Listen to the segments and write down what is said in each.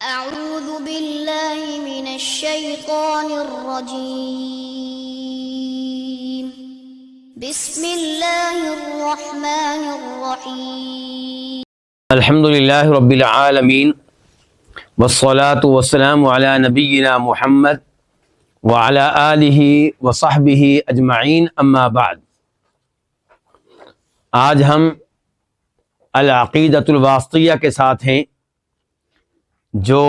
أعوذ بالله من الشيطان الرجيم بسم الله الرحمن الرحيم الحمد للہ رب العالمین والصلاة والسلام علی نبینا محمد وعلی آلہ وصحبہ اجمعین اما بعد۔ آج ہم العقیدۃ الواسطیہ کے ساتھ ہیں، جو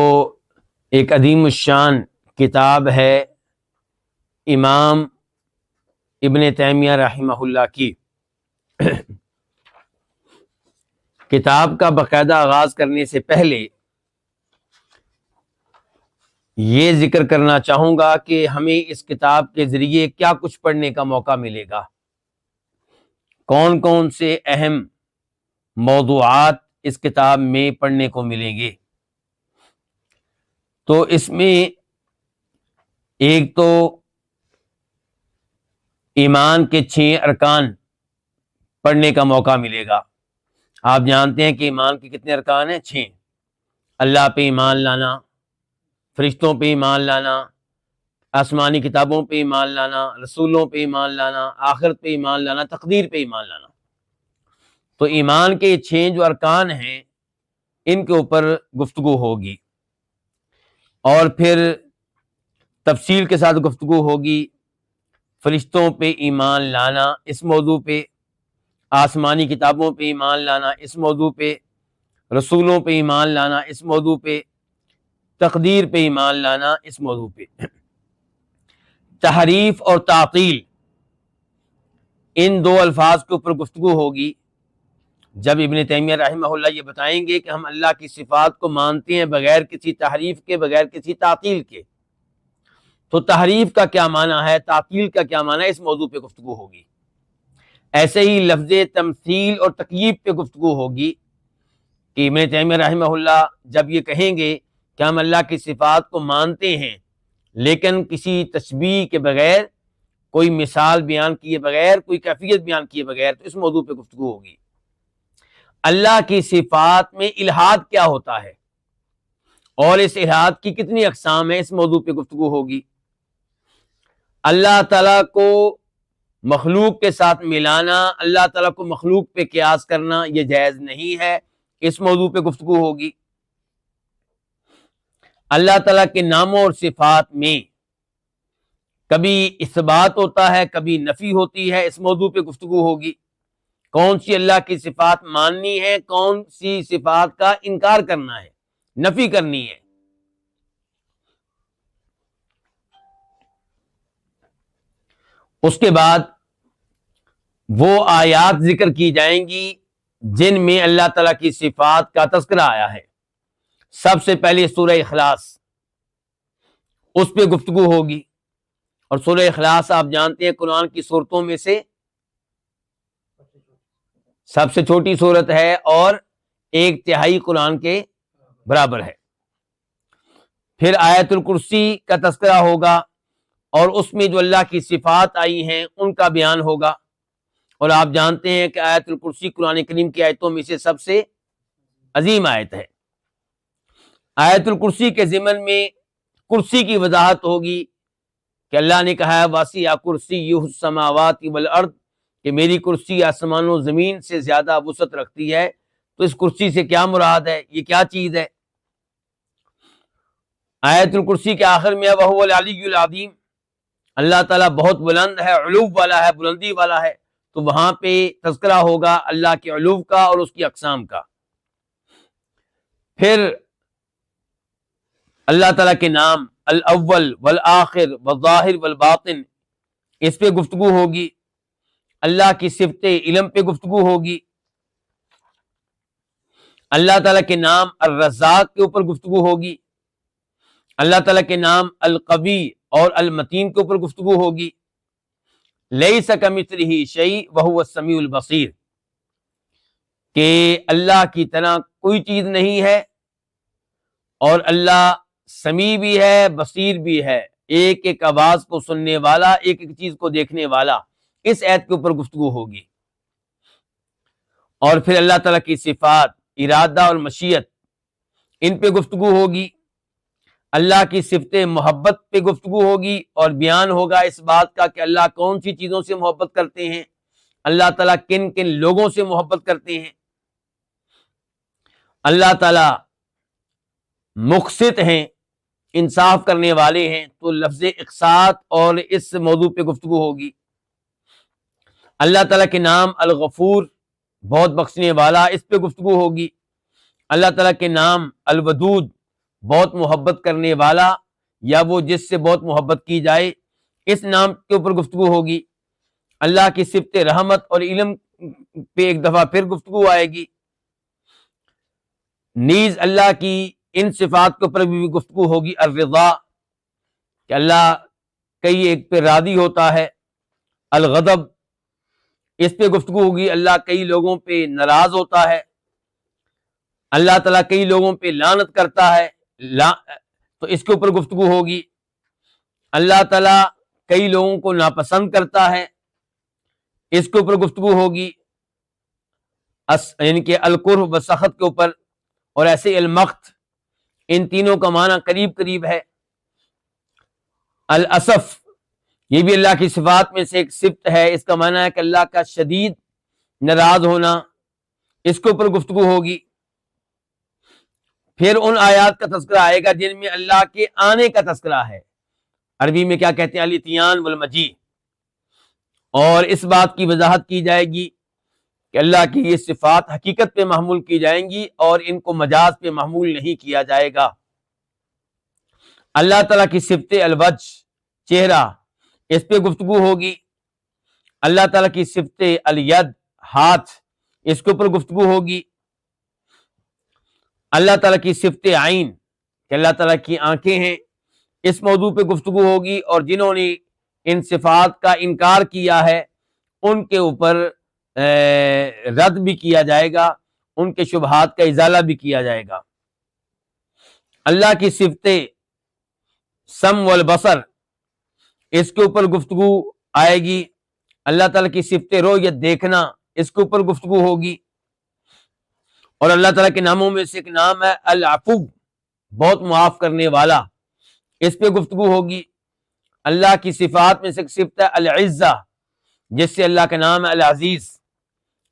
ایک عظیم الشان کتاب ہے امام ابن تیمیہ رحمہ اللہ کی۔ کتاب کا باقاعدہ آغاز کرنے سے پہلے یہ ذکر کرنا چاہوں گا کہ ہمیں اس کتاب کے ذریعے کیا کچھ پڑھنے کا موقع ملے گا، کون کون سے اہم موضوعات اس کتاب میں پڑھنے کو ملیں گے۔ تو اس میں ایک تو ایمان کے 6 ارکان پڑھنے کا موقع ملے گا۔ آپ جانتے ہیں کہ ایمان کے کتنے ارکان ہیں؟ 6۔ اللہ پہ ایمان لانا، فرشتوں پہ ایمان لانا، آسمانی کتابوں پہ ایمان لانا، رسولوں پہ ایمان لانا، آخرت پہ ایمان لانا، تقدیر پہ ایمان لانا۔ تو ایمان کے 6 جو ارکان ہیں ان کے اوپر گفتگو ہوگی، اور پھر تفصیل کے ساتھ گفتگو ہوگی فرشتوں پہ ایمان لانا اس موضوع پہ، آسمانی کتابوں پہ ایمان لانا اس موضوع پہ، رسولوں پہ ایمان لانا اس موضوع پہ، تقدیر پہ ایمان لانا اس موضوع پہ۔ تحریف اور تعطیل، ان 2 الفاظ کے اوپر گفتگو ہوگی۔ جب ابن تیمیہ رحمہ اللہ یہ بتائیں گے کہ ہم اللہ کی صفات کو مانتے ہیں بغیر کسی تحریف کے، بغیر کسی تعطیل کے، تو تحریف کا کیا معنی ہے، تعطیل کا کیا معنی ہے، اس موضوع پہ گفتگو ہوگی۔ ایسے ہی لفظ تمثیل اور تکییف پہ گفتگو ہوگی کہ ابن تیمیہ رحمہ اللہ جب یہ کہیں گے کہ ہم اللہ کی صفات کو مانتے ہیں لیکن کسی تشبیہ کے بغیر، کوئی مثال بیان کیے بغیر، کوئی کیفیت بیان کیے بغیر، تو اس موضوع پہ گفتگو ہوگی۔ اللہ کی صفات میں الحاد کیا ہوتا ہے اور اس الحاد کی کتنی اقسام ہیں، اس موضوع پہ گفتگو ہوگی۔ اللہ تعالیٰ کو مخلوق کے ساتھ ملانا، اللہ تعالیٰ کو مخلوق پہ قیاس کرنا، یہ جائز نہیں ہے، اس موضوع پہ گفتگو ہوگی۔ اللہ تعالیٰ کے ناموں اور صفات میں کبھی اثبات ہوتا ہے، کبھی نفی ہوتی ہے، اس موضوع پہ گفتگو ہوگی۔ کون سی اللہ کی صفات ماننی ہے، کون سی صفات کا انکار کرنا ہے، نفی کرنی ہے۔ اس کے بعد وہ آیات ذکر کی جائیں گی جن میں اللہ تعالیٰ کی صفات کا تذکرہ آیا ہے۔ سب سے پہلے سورہ اخلاص، اس پہ گفتگو ہوگی، اور سورہ اخلاص آپ جانتے ہیں قرآن کی سورتوں میں سے سب سے چھوٹی سورت ہے اور 1/3 قرآن کے برابر ہے۔ پھر آیت الکرسی کا تذکرہ ہوگا، اور اس میں جو اللہ کی صفات آئی ہیں ان کا بیان ہوگا، اور آپ جانتے ہیں کہ آیت الکرسی قرآن کریم کی آیتوں میں سے سب سے عظیم آیت ہے۔ آیت الکرسی کے ضمن میں کرسی کی وضاحت ہوگی کہ اللہ نے کہا ہے واسع کرسیہ السماوات والارض، کہ میری کرسی آسمان و زمین سے زیادہ وسعت رکھتی ہے۔ تو اس کرسی سے کیا مراد ہے، یہ کیا چیز ہے؟ آیت الکرسی کے آخر میں وَهُوَ الْعَلِيُّ الْعَظِيمُ، اللہ تعالیٰ بہت بلند ہے، علو والا ہے، بلندی والا ہے۔ تو وہاں پہ تذکرہ ہوگا اللہ کے علو کا اور اس کی اقسام کا۔ پھر اللہ تعالیٰ کے نام الاول والآخر والظاہر والباطن، اس پہ گفتگو ہوگی۔ اللہ کی صفت علم پہ گفتگو ہوگی۔ اللہ تعالیٰ کے نام الرزاق کے اوپر گفتگو ہوگی۔ اللہ تعالیٰ کے نام القوی اور المتین کے اوپر گفتگو ہوگی۔ لیس کمثلہ شیء وہو السمیع البصیر، کہ اللہ کی طرح کوئی چیز نہیں ہے، اور اللہ سمیع بھی ہے، بصیر بھی ہے، ایک ایک آواز کو سننے والا، ایک ایک چیز کو دیکھنے والا۔ اس آیت کے اوپر گفتگو ہوگی۔ اور پھر اللہ تعالیٰ کی صفات، ارادہ اور مشیت، ان پہ گفتگو ہوگی۔ اللہ کی صفت محبت پہ گفتگو ہوگی اور بیان ہوگا اس بات کا کہ اللہ کون سی چیزوں سے محبت کرتے ہیں، اللہ تعالیٰ کن کن لوگوں سے محبت کرتے ہیں۔ اللہ تعالیٰ مقسط ہیں، انصاف کرنے والے ہیں، تو لفظ اقساط اور اس موضوع پہ گفتگو ہوگی۔ اللہ تعالیٰ کے نام الغفور، بہت بخشنے والا، اس پہ گفتگو ہوگی۔ اللہ تعالیٰ کے نام الودود، بہت محبت کرنے والا، یا وہ جس سے بہت محبت کی جائے، اس نام کے اوپر گفتگو ہوگی۔ اللہ کی صفت رحمت اور علم پہ ایک دفعہ پھر گفتگو آئے گی۔ نیز اللہ کی ان صفات کے اوپر بھی گفتگو ہوگی، الرضا، کہ اللہ کئی ایک پہ راضی ہوتا ہے، الغضب، اس پہ گفتگو ہوگی، اللہ کئی لوگوں پہ ناراض ہوتا ہے، اللہ تعالیٰ کئی لوگوں پہ لعنت کرتا ہے، تو اس کے اوپر گفتگو ہوگی۔ اللہ تعالیٰ کئی لوگوں کو ناپسند کرتا ہے، اس کے اوپر گفتگو ہوگی، یعنی کہ الکرہ و سخط کے اوپر، اور ایسے المقت، ان تینوں کا معنی قریب قریب ہے۔ الاسف، یہ بھی اللہ کی صفات میں سے ایک صفت ہے، اس کا معنی ہے کہ اللہ کا شدید ناراض ہونا، اس کے اوپر گفتگو ہوگی۔ پھر ان آیات کا تذکرہ آئے گا جن میں اللہ کے آنے کا تذکرہ ہے، عربی میں کیا کہتے ہیں، الاتیان والمجیء، اور اس بات کی وضاحت کی جائے گی کہ اللہ کی یہ صفات حقیقت پہ محمول کی جائیں گی اور ان کو مجاز پہ محمول نہیں کیا جائے گا۔ اللہ تعالیٰ کی صفت الوجھ، چہرہ، اس پہ گفتگو ہوگی۔ اللہ تعالیٰ کی صفت الید، ہاتھ، اس کے اوپر گفتگو ہوگی۔ اللہ تعالیٰ کی صفت عین، کہ اللہ تعالیٰ کی آنکھیں ہیں، اس موضوع پہ گفتگو ہوگی، اور جنہوں نے ان صفات کا انکار کیا ہے ان کے اوپر رد بھی کیا جائے گا، ان کے شبہات کا ازالہ بھی کیا جائے گا۔ اللہ کی صفت سم والبصر، اس کے اوپر گفتگو آئے گی۔ اللہ تعالیٰ کی صفت رؤیت، دیکھنا، اس کے اوپر گفتگو ہوگی۔ اور اللہ تعالیٰ کے ناموں میں سے ایک نام ہے العفو، بہت معاف کرنے والا، اس پہ گفتگو ہوگی۔ اللہ کی صفات میں سے ایک صفت ہے العزہ، جس سے اللہ کا نام ہے العزیز،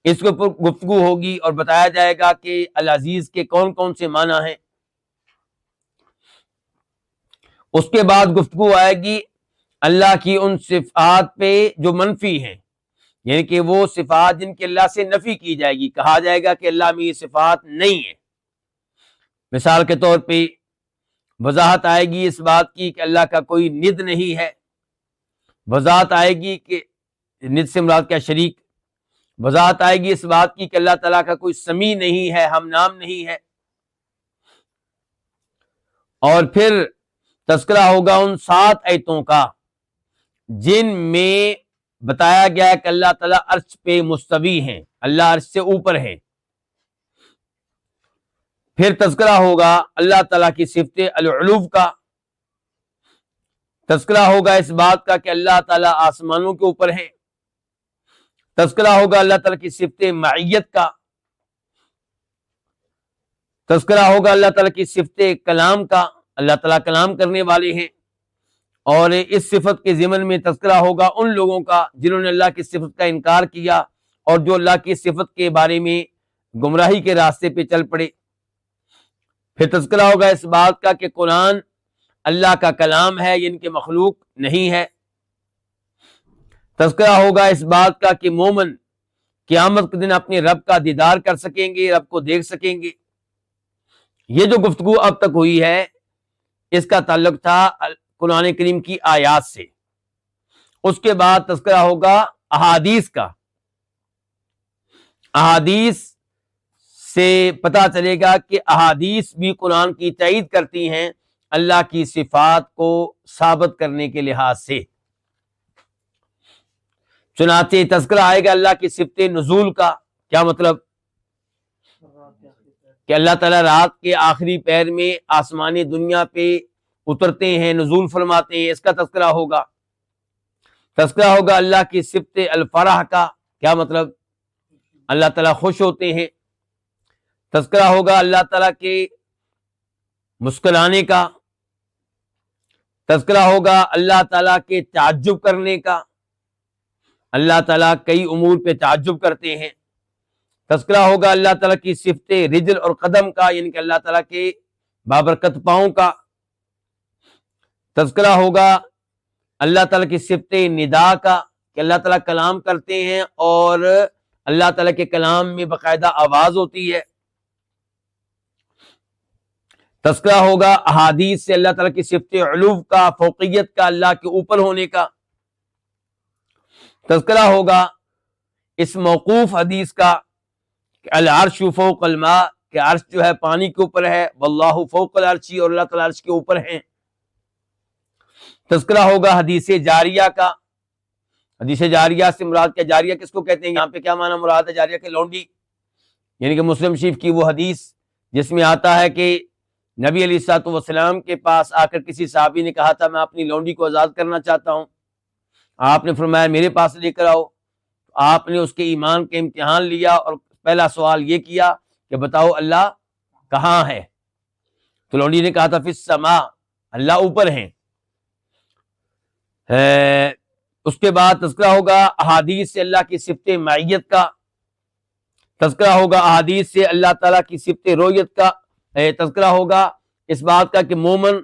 اس کے اوپر گفتگو ہوگی اور بتایا جائے گا کہ العزیز کے کون کون سے معنی ہیں۔ اس کے بعد گفتگو آئے گی اللہ کی ان صفات پہ جو منفی ہیں، یعنی کہ وہ صفات جن کے اللہ سے نفی کی جائے گی، کہا جائے گا کہ اللہ میں یہ صفات نہیں ہے۔ مثال کے طور پہ وضاحت آئے گی اس بات کی کہ اللہ کا کوئی ند نہیں ہے، وضاحت آئے گی کہ ند سے مراد کیا، شریک، وضاحت آئے گی اس بات کی کہ اللہ تعالیٰ کا کوئی سمیع نہیں ہے، ہم نام نہیں ہے۔ اور پھر تذکرہ ہوگا ان 7 آیتوں کا جن میں بتایا گیا ہے کہ اللہ تعالیٰ عرش پہ مستوی ہیں، اللہ عرش سے اوپر ہیں۔ پھر تذکرہ ہوگا اللہ تعالیٰ کی صفت العلو کا، تذکرہ ہوگا اس بات کا کہ اللہ تعالیٰ آسمانوں کے اوپر ہیں، تذکرہ ہوگا اللہ تعالیٰ کی صفت معیت کا، تذکرہ ہوگا اللہ تعالیٰ کی صفت کلام کا، اللہ تعالیٰ کلام کرنے والے ہیں۔ اور اس صفت کے ضمن میں تذکرہ ہوگا ان لوگوں کا جنہوں نے اللہ کی صفت کا انکار کیا اور جو اللہ کی صفت کے بارے میں گمراہی کے راستے پہ چل پڑے۔ پھر تذکرہ ہوگا اس بات کا کہ قرآن اللہ کا کلام ہے، یعنی کہ مخلوق نہیں ہے۔ تذکرہ ہوگا اس بات کا کہ مومن قیامت کے دن اپنے رب کا دیدار کر سکیں گے، رب کو دیکھ سکیں گے۔ یہ جو گفتگو اب تک ہوئی ہے اس کا تعلق تھا قرآن کریم کی آیات سے۔ اس کے بعد تذکرہ ہوگا احادیث کا، احادیث سے پتہ چلے گا کہ احادیث بھی قرآن کی تائید کرتی ہیں اللہ کی صفات کو ثابت کرنے کے لحاظ سے۔ چنانچہ تذکرہ آئے گا اللہ کی صفت نزول کا، کیا مطلب کہ اللہ تعالیٰ رات کے آخری پہر میں آسمان دنیا پہ اترتے ہیں، نزول فرماتے ہیں، اس کا تذکرہ ہوگا۔ تذکرہ ہوگا اللہ کی صفت الفرح کا، کیا مطلب اللہ تعالیٰ خوش ہوتے ہیں۔ تذکرہ ہوگا اللہ تعالیٰ کے مسکرانے کا، تذکرہ ہوگا اللہ تعالیٰ کے تعجب کرنے کا، اللہ تعالیٰ کئی امور پہ تعجب کرتے ہیں۔ تذکرہ ہوگا اللہ تعالیٰ کی صفت رجل اور قدم کا، یعنی کہ اللہ تعالیٰ کے بابرکت پاؤں کا۔ تذکرہ ہوگا اللہ تعالیٰ کی صفت ندا کا، کہ اللہ تعالیٰ کلام کرتے ہیں اور اللہ تعالیٰ کے کلام میں باقاعدہ آواز ہوتی ہے۔ تذکرہ ہوگا احادیث سے اللہ تعالیٰ کی صفت علو کا، فوقیت کا، اللہ کے اوپر ہونے کا۔ تذکرہ ہوگا اس موقوف حدیث کا کہ العرش فوق الماء، کہ عرش جو ہے پانی کے اوپر ہے، واللہ فوق العرش، اور اللہ تعالیٰ عرش کے اوپر ہیں۔ تذکرہ ہوگا حدیث جاریہ کا، حدیث جاریہ سے مراد کیا، جاریہ کس کو کہتے ہیں، یہاں پہ کیا معنی مراد ہے، جاریہ کے لونڈی، یعنی کہ مسلم شریف کی وہ حدیث جس میں آتا ہے کہ نبی علیہ الصلوۃ والسلام کے پاس آ کر کسی صحابی نے کہا تھا میں اپنی لونڈی کو آزاد کرنا چاہتا ہوں، آپ نے فرمایا میرے پاس لے کر آؤ۔ آپ نے اس کے ایمان کے امتحان لیا اور پہلا سوال یہ کیا کہ بتاؤ اللہ کہاں ہے، تو لونڈی نے کہا تھا فی السماء، اللہ اوپر ہیں۔ اس کے بعد تذکرہ ہوگا احادیث سے اللہ کی صفت معیت کا، تذکرہ ہوگا احادیث سے اللہ تعالیٰ کی صفت رؤیت کا، تذکرہ ہوگا اس بات کا کہ مومن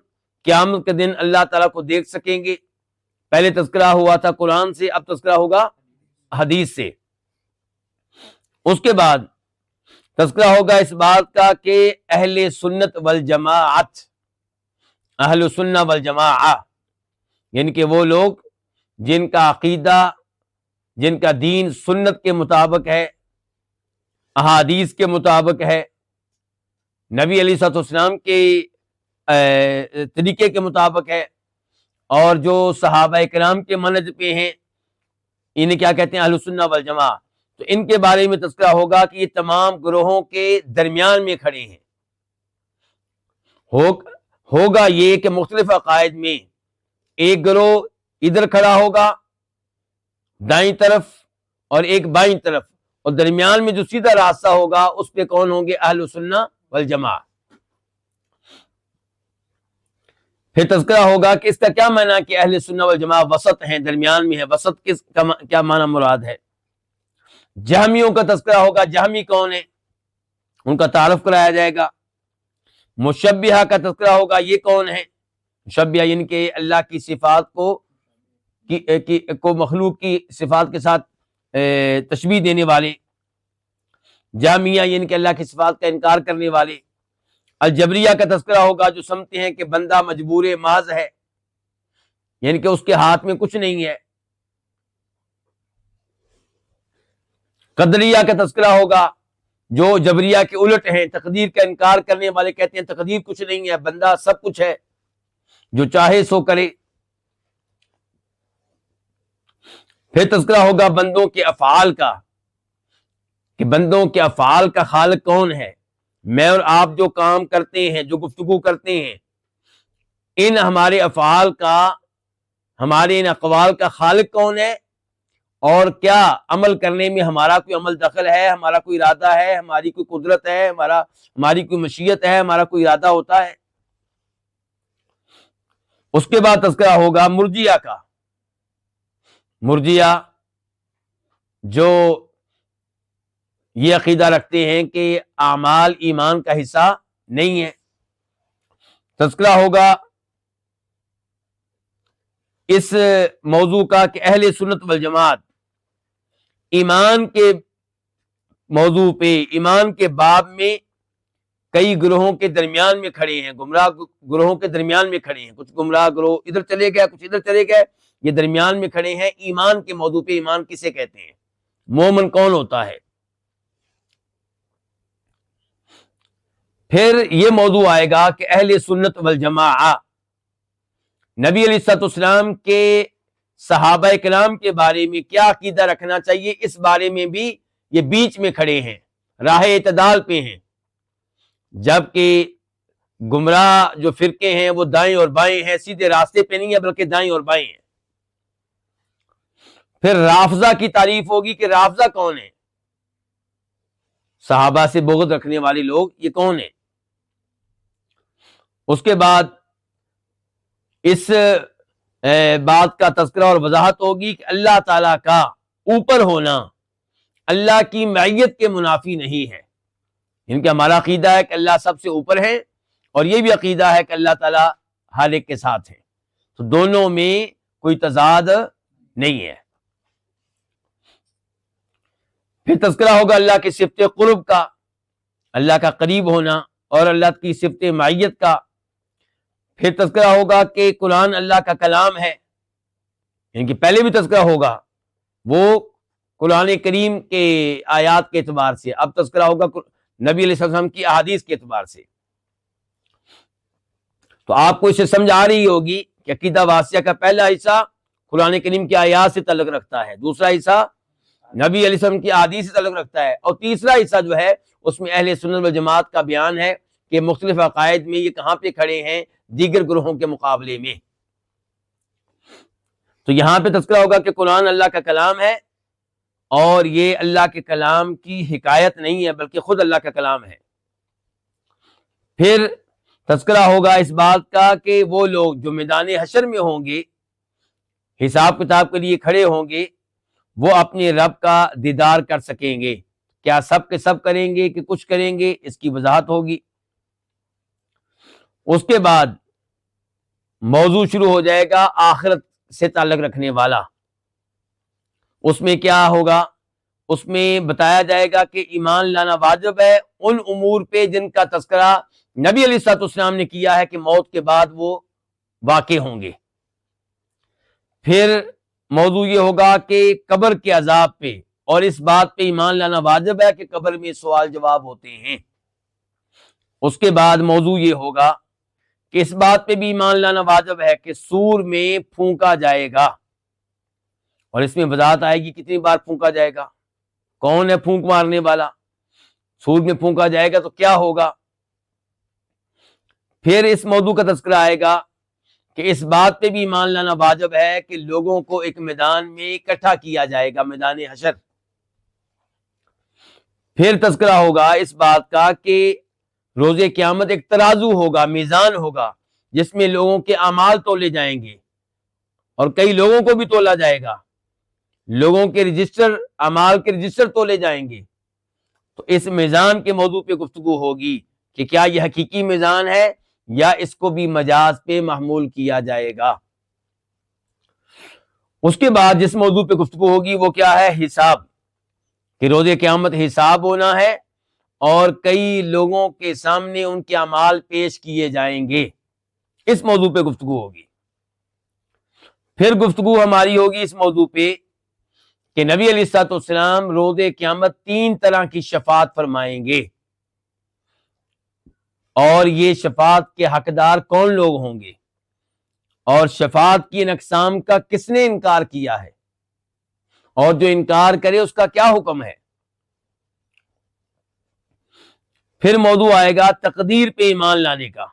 قیامت کے دن اللہ تعالیٰ کو دیکھ سکیں گے۔ پہلے تذکرہ ہوا تھا قرآن سے، اب تذکرہ ہوگا حدیث سے۔ اس کے بعد تذکرہ ہوگا اس بات کا کہ اہل سنت والجماعت، اہل سنہ والجماعہ، یعنی کہ وہ لوگ جن کا عقیدہ، جن کا دین سنت کے مطابق ہے، احادیث کے مطابق ہے، نبی علیہ الصلوۃ والسلام کے طریقے کے مطابق ہے، اور جو صحابہ کرام کے منہج پہ ہیں، انہیں کیا کہتے ہیں، اہل سنہ والجماعہ۔ تو ان کے بارے میں تذکرہ ہوگا کہ یہ تمام گروہوں کے درمیان میں کھڑے ہیں۔ ہوگا یہ کہ مختلف عقائد میں ایک گروہ ادھر کھڑا ہوگا دائیں طرف اور ایک بائیں طرف، اور درمیان میں جو سیدھا راستہ ہوگا اس پہ کون ہوں گے، اہل سنہ والجماعہ۔ پھر تذکرہ ہوگا کہ اس کا کیا معنی کہ اہل سنہ والجماعہ وسط ہیں، درمیان میں ہے، وسط کس کا کیا معنی مراد ہے۔ جہمیوں کا تذکرہ ہوگا، جہمی کون ہے ان کا تعارف کرایا جائے گا۔ مشبہہ کا تذکرہ ہوگا، یہ کون ہے، مشبہہ یعنی کہ اللہ کی صفات کو مخلوق کی صفات کے ساتھ تشبیہ دینے والے۔ جہمیہ یعنی کہ اللہ کی صفات کا انکار کرنے والے۔ الجبریہ کا تذکرہ ہوگا، جو سمجھتے ہیں کہ بندہ مجبور محض ہے، یعنی کہ اس کے ہاتھ میں کچھ نہیں ہے۔ قدریہ کا تذکرہ ہوگا، جو جبریہ کے الٹ ہیں، تقدیر کا انکار کرنے والے، کہتے ہیں تقدیر کچھ نہیں ہے، بندہ سب کچھ ہے، جو چاہے سو کرے۔ پھر تذکرہ ہوگا بندوں کے افعال کا، کہ بندوں کے افعال کا خالق کون ہے، میں اور آپ جو کام کرتے ہیں، جو گفتگو کرتے ہیں، ان ہمارے افعال کا، ہمارے ان اقوال کا خالق کون ہے، اور کیا عمل کرنے میں ہمارا کوئی عمل دخل ہے، ہمارا کوئی ارادہ ہے، ہماری کوئی قدرت ہے، ہماری کوئی مشیت ہے، ہمارا کوئی ارادہ ہوتا ہے۔ اس کے بعد تذکرہ ہوگا مرجیہ کا، مرجیہ جو یہ عقیدہ رکھتے ہیں کہ اعمال ایمان کا حصہ نہیں ہے۔ تذکرہ ہوگا اس موضوع کا کہ اہل سنت والجماعت ایمان کے موضوع پہ، ایمان کے باب میں کئی گروہوں کے درمیان میں کھڑے ہیں، گمراہ گروہوں کے درمیان میں کھڑے ہیں، کچھ گمراہ گروہ ادھر چلے گئے، کچھ ادھر چلے گئے، یہ درمیان میں کھڑے ہیں ایمان کے موضوع پہ۔ ایمان کسے کہتے ہیں، مومن کون ہوتا ہے۔ پھر یہ موضوع آئے گا کہ اہل سنت والجماعہ نبی علیہ الصلوۃ والسلام کے صحابہ کرام کے بارے میں کیا عقیدہ رکھنا چاہیے، اس بارے میں بھی یہ بیچ میں کھڑے ہیں، راہ اعتدال پہ ہیں، جبکہ گمراہ جو فرقے ہیں وہ دائیں اور بائیں ہیں، سیدھے راستے پہ نہیں ہے بلکہ دائیں اور بائیں ہیں۔ پھر رافضہ کی تعریف ہوگی کہ رافضہ کون ہے، صحابہ سے بغض رکھنے والے لوگ یہ کون ہیں۔ اس کے بعد اس بات کا تذکرہ اور وضاحت ہوگی کہ اللہ تعالیٰ کا اوپر ہونا اللہ کی معیت کے منافی نہیں ہے، ان کا ہمارا عقیدہ ہے کہ اللہ سب سے اوپر ہے، اور یہ بھی عقیدہ ہے کہ اللہ تعالیٰ ہر ایک کے ساتھ ہے، تو دونوں میں کوئی تضاد نہیں ہے۔ پھر تذکرہ ہوگا اللہ کی صفت قرب کا، اللہ کا قریب ہونا، اور اللہ کی صفت معیت کا۔ پھر تذکرہ ہوگا کہ قرآن اللہ کا کلام ہے، یعنی کہ پہلے بھی تذکرہ ہوگا وہ قرآن کریم کے آیات کے اعتبار سے، اب تذکرہ ہوگا نبی علیہ السلام کی احادیث کے اعتبار سے۔ تو آپ کو اس سے سمجھ آ رہی ہوگی کہ عقیدہ واسطہ کا پہلا حصہ قرآن کریم کی آیات سے تعلق رکھتا ہے، دوسرا حصہ نبی علیہ السلام کی احادیث سے تعلق رکھتا ہے، اور تیسرا حصہ جو ہے اس میں اہل سنت والجماعت کا بیان ہے کہ مختلف عقائد میں یہ کہاں پہ کھڑے ہیں دیگر گروہوں کے مقابلے میں۔ تو یہاں پہ تذکرہ ہوگا کہ قرآن اللہ کا کلام ہے، اور یہ اللہ کے کلام کی حکایت نہیں ہے بلکہ خود اللہ کا کلام ہے۔ پھر تذکرہ ہوگا اس بات کا کہ وہ لوگ جو میدان حشر میں ہوں گے، حساب کتاب کے لیے کھڑے ہوں گے، وہ اپنے رب کا دیدار کر سکیں گے۔ کیا سب کے سب کریں گے کہ کچھ کریں گے، اس کی وضاحت ہوگی۔ اس کے بعد موضوع شروع ہو جائے گا آخرت سے تعلق رکھنے والا۔ اس میں کیا ہوگا؟ اس میں بتایا جائے گا کہ ایمان لانا واجب ہے ان امور پہ جن کا تذکرہ نبی علیہ الصلوۃ والسلام نے کیا ہے کہ موت کے بعد وہ واقع ہوں گے۔ پھر موضوع یہ ہوگا کہ قبر کے عذاب پہ، اور اس بات پہ ایمان لانا واجب ہے کہ قبر میں سوال جواب ہوتے ہیں۔ اس کے بعد موضوع یہ ہوگا کہ اس بات پہ بھی ایمان لانا واجب ہے کہ سور میں پھونکا جائے گا، اور اس میں وضاحت آئے گی کتنی بار پھونکا جائے گا، کون ہے پھونک مارنے والا، سور میں پھونکا جائے گا تو کیا ہوگا۔ پھر اس موضوع کا تذکرہ آئے گا کہ اس بات پہ بھی ایمان لانا واجب ہے کہ لوگوں کو ایک میدان میں اکٹھا کیا جائے گا، میدان حشر۔ پھر تذکرہ ہوگا اس بات کا کہ روز قیامت ایک ترازو ہوگا، میزان ہوگا، جس میں لوگوں کے اعمال تولے جائیں گے، اور کئی لوگوں کو بھی تولا جائے گا، لوگوں کے رجسٹر، اعمال کے رجسٹر تولے جائیں گے۔ تو اس میزان کے موضوع پہ گفتگو ہوگی کہ کیا یہ حقیقی میزان ہے یا اس کو بھی مجاز پہ محمول کیا جائے گا۔ اس کے بعد جس موضوع پہ گفتگو ہوگی وہ کیا ہے؟ حساب، کہ روز قیامت حساب ہونا ہے، اور کئی لوگوں کے سامنے ان کے اعمال پیش کیے جائیں گے، اس موضوع پہ گفتگو ہوگی۔ پھر گفتگو ہماری ہوگی اس موضوع پہ کہ نبی علیہ الصلوۃ والسلام روز قیامت 3 طرح کی شفاعت فرمائیں گے، اور یہ شفاعت کے حقدار کون لوگ ہوں گے، اور شفاعت کی ان اقسام کا کس نے انکار کیا ہے، اور جو انکار کرے اس کا کیا حکم ہے۔ پھر موضوع آئے گا تقدیر پہ ایمان لانے کا،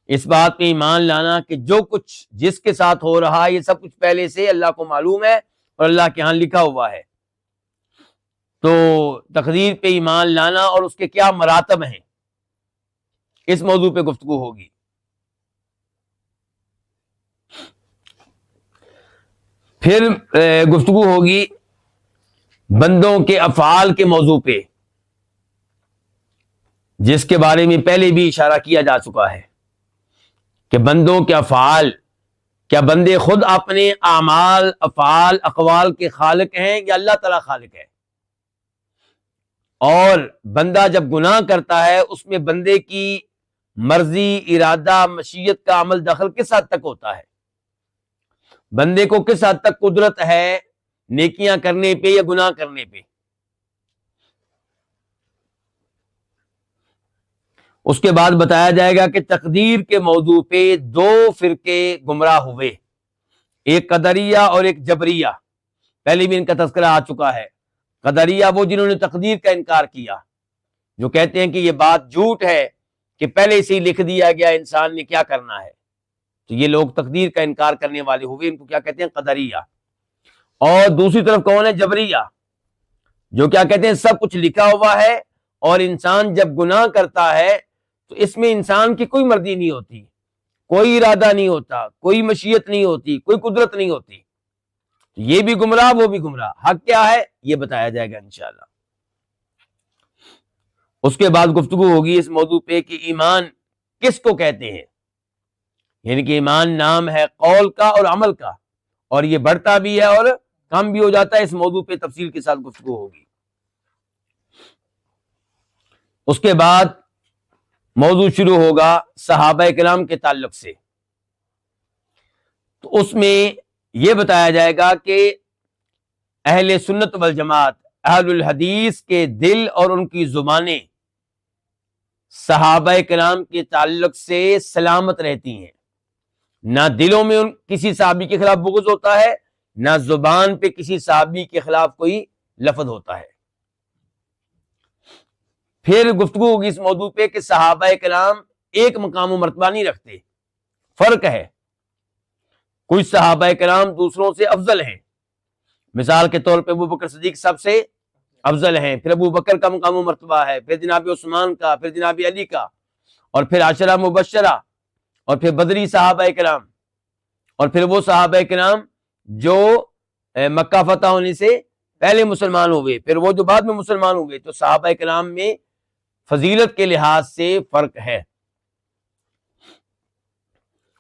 اس بات پہ ایمان لانا کہ جو کچھ جس کے ساتھ ہو رہا ہے یہ سب کچھ پہلے سے اللہ کو معلوم ہے اور اللہ کے ہاں لکھا ہوا ہے۔ تو تقدیر پہ ایمان لانا اور اس کے کیا مراتب ہیں، اس موضوع پہ گفتگو ہوگی۔ پھر گفتگو ہوگی بندوں کے افعال کے موضوع پہ، جس کے بارے میں پہلے بھی اشارہ کیا جا چکا ہے کہ بندوں کے افعال، کیا بندے خود اپنے اعمال، افعال، اقوال کے خالق ہیں یا اللہ تعالیٰ خالق ہے، اور بندہ جب گناہ کرتا ہے اس میں بندے کی مرضی، ارادہ، مشیت کا عمل دخل کس حد تک ہوتا ہے، بندے کو کس حد تک قدرت ہے نیکیاں کرنے پہ یا گناہ کرنے پہ۔ اس کے بعد بتایا جائے گا کہ تقدیر کے موضوع پہ 2 فرقے گمراہ ہوئے، ایک قدریہ اور ایک جبریہ، پہلے بھی ان کا تذکرہ آ چکا ہے۔ قدریہ وہ جنہوں نے تقدیر کا انکار کیا، جو کہتے ہیں کہ یہ بات جھوٹ ہے کہ پہلے سے ہی لکھ دیا گیا انسان نے کیا کرنا ہے، تو یہ لوگ تقدیر کا انکار کرنے والے ہوئے، ان کو کیا کہتے ہیں؟ قدریہ۔ اور دوسری طرف کون ہے؟ جبریہ، جو کیا کہتے ہیں سب کچھ لکھا ہوا ہے، اور انسان جب گناہ کرتا ہے تو اس میں انسان کی کوئی مرضی نہیں ہوتی، کوئی ارادہ نہیں ہوتا، کوئی مشیت نہیں ہوتی، کوئی قدرت نہیں ہوتی، یہ بھی گمراہ وہ بھی گمراہ۔ حق کیا ہے یہ بتایا جائے گا انشاءاللہ۔ اس کے بعد گفتگو ہوگی اس موضوع پہ کہ ایمان کس کو کہتے ہیں، یعنی کہ ایمان نام ہے قول کا اور عمل کا، اور یہ بڑھتا بھی ہے اور کم بھی ہو جاتا ہے۔ اس موضوع پہ تفصیل کے ساتھ گفتگو ہوگی۔ اس کے بعد موضوع شروع ہوگا صحابہ کرام کے تعلق سے، تو اس میں یہ بتایا جائے گا کہ اہل سنت والجماعت، اہل الحدیث کے دل اور ان کی زبانیں صحابہ کرام کے تعلق سے سلامت رہتی ہیں، نہ دلوں میں کسی صحابی کے خلاف بغض ہوتا ہے، نہ زبان پہ کسی صحابی کے خلاف کوئی لفظ ہوتا ہے۔ پھر گفتگو ہوگی اس موضوع پہ کہ صحابہ کرام ایک مقام و مرتبہ نہیں رکھتے، فرق ہے۔ کچھ صحابہ کرام دوسروں سے افضل ہیں، مثال کے طور پہ ابو بکر صدیق سب سے افضل ہیں، پھر ابو بکر کا مقام و مرتبہ ہے، پھر جناب عثمان کا، پھر جناب علی کا، اور پھر عشرہ مبشرہ، اور پھر بدری صحابہ کرام، اور پھر وہ صحابہ کرام جو مکہ فتح ہونے سے پہلے مسلمان ہوئے، پھر وہ جو بعد میں مسلمان ہوئے۔ تو صحابہ کرام میں فضیلت کے لحاظ سے فرق ہے۔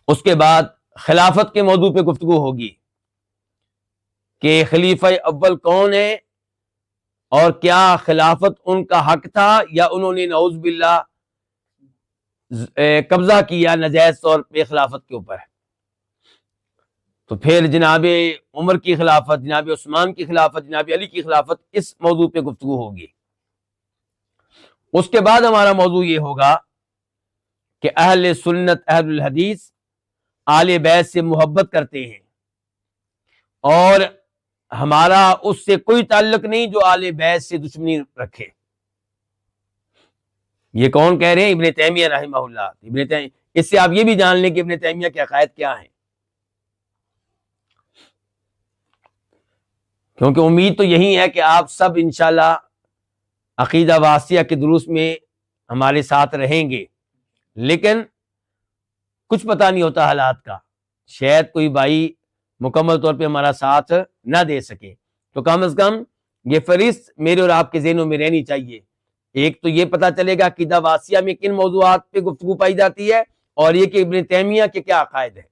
اس کے بعد خلافت کے موضوع پہ گفتگو ہوگی کہ خلیفہ اول کون ہے، اور کیا خلافت ان کا حق تھا یا انہوں نے نعوذ باللہ قبضہ کیا ناجائز طور پہ خلافت کے اوپر۔ تو پھر جناب عمر کی خلافت، جناب عثمان کی خلافت، جناب علی کی خلافت، اس موضوع پہ گفتگو ہوگی۔ اس کے بعد ہمارا موضوع یہ ہوگا کہ اہل سنت اہل الحدیث آل بیت سے محبت کرتے ہیں، اور ہمارا اس سے کوئی تعلق نہیں جو آل بیت سے دشمنی رکھے۔ یہ کون کہہ رہے ہیں؟ ابن تیمیہ رحمہ اللہ۔ ابن تیمیہ، اس سے آپ یہ بھی جان لیں کہ ابن تیمیہ کے عقائد کیا ہیں، کیونکہ امید تو یہی ہے کہ آپ سب انشاءاللہ عقیدہ واسطیہ کے دروس میں ہمارے ساتھ رہیں گے، لیکن کچھ پتہ نہیں ہوتا حالات کا، شاید کوئی بھائی مکمل طور پہ ہمارا ساتھ نہ دے سکے، تو کم از کم یہ فہرست میرے اور آپ کے ذہنوں میں رہنی چاہیے۔ ایک تو یہ پتہ چلے گا عقیدہ واسطیہ میں کن موضوعات پہ گفتگو پائی جاتی ہے، اور یہ کہ ابن تیمیہ کے کیا عقائد ہیں۔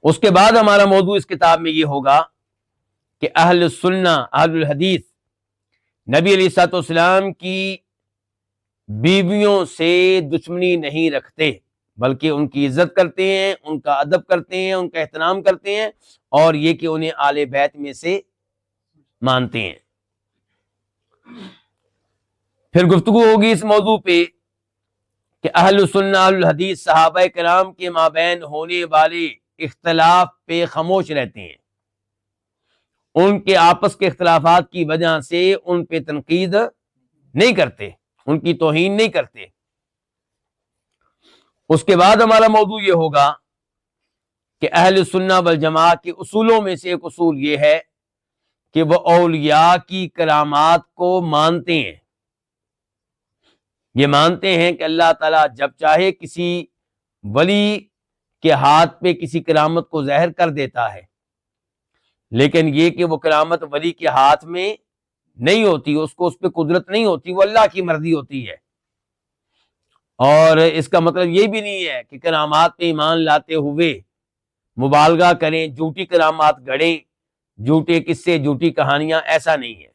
اس کے بعد ہمارا موضوع اس کتاب میں یہ ہوگا کہ اہل سنہ اہل الحدیث نبی علیہ الصلوۃ والسلام کی بیویوں سے دشمنی نہیں رکھتے، بلکہ ان کی عزت کرتے ہیں، ان کا ادب کرتے ہیں، ان کا احترام کرتے ہیں، اور یہ کہ انہیں آل بیت میں سے مانتے ہیں۔ پھر گفتگو ہوگی اس موضوع پہ کہ اہل سنہ اہل الحدیث صحابہ کرام کے مابین ہونے والے اختلاف پہ خاموش رہتے ہیں، ان کے آپس کے اختلافات کی وجہ سے ان پہ تنقید نہیں کرتے، ان کی توہین نہیں کرتے۔ اس کے بعد ہمارا موضوع یہ ہوگا کہ اہل سنہ والجماعہ کے اصولوں میں سے ایک اصول یہ ہے کہ وہ اولیاء کی کرامات کو مانتے ہیں۔ یہ مانتے ہیں کہ اللہ تعالیٰ جب چاہے کسی ولی کے ہاتھ پہ کسی کرامت کو ظاہر کر دیتا ہے، لیکن یہ کہ وہ کرامت ولی کے ہاتھ میں نہیں ہوتی، اس کو اس پہ قدرت نہیں ہوتی، وہ اللہ کی مرضی ہوتی ہے۔ اور اس کا مطلب یہ بھی نہیں ہے کہ کرامات پہ ایمان لاتے ہوئے مبالغہ کریں، جھوٹی کرامات گڑیں، جھوٹے قصے، جھوٹی کہانیاں، ایسا نہیں ہے۔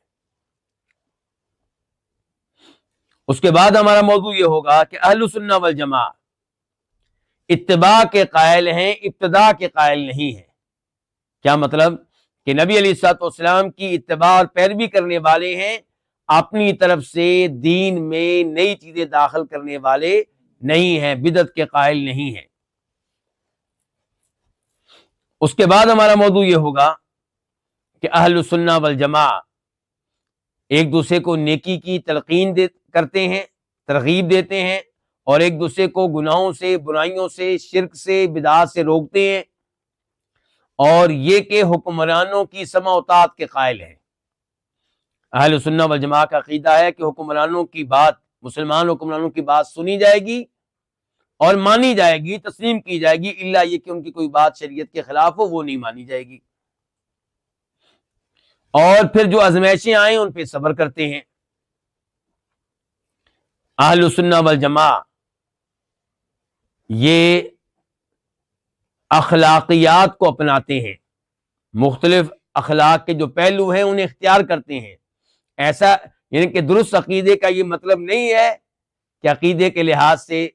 اس کے بعد ہمارا موضوع یہ ہوگا کہ اہل سنہ والجماعہ اتباع کے قائل ہیں، ابتداء کے قائل نہیں ہیں۔ کیا مطلب؟ کہ نبی علیہ الصلوۃ والسلام کی اتباع اور پیروی کرنے والے ہیں، اپنی طرف سے دین میں نئی چیزیں داخل کرنے والے نہیں ہیں، بدعت کے قائل نہیں ہیں۔ اس کے بعد ہمارا موضوع یہ ہوگا کہ اہل سنہ والجماعہ ایک دوسرے کو نیکی کی تلقین کرتے ہیں، ترغیب دیتے ہیں، اور ایک دوسرے کو گناہوں سے، برائیوں سے، شرک سے، بدعات سے روکتے ہیں، اور یہ کہ حکمرانوں کی سمع و طاعت کے قائل ہیں۔ اہل سنہ والجماعہ کا عقیدہ ہے کہ حکمرانوں کی بات، مسلمان حکمرانوں کی بات سنی جائے گی، اور مانی جائے گی، تسلیم کی جائے گی، الا یہ کہ ان کی کوئی بات شریعت کے خلاف ہو وہ نہیں مانی جائے گی۔ اور پھر جو آزمائشیں آئیں ان پہ صبر کرتے ہیں۔ اہل السنہ والجماعہ یہ اخلاقیات کو اپناتے ہیں، مختلف اخلاق کے جو پہلو ہیں انہیں اختیار کرتے ہیں۔ ایسا یعنی کہ درست عقیدے کا یہ مطلب نہیں ہے کہ عقیدے کے لحاظ سے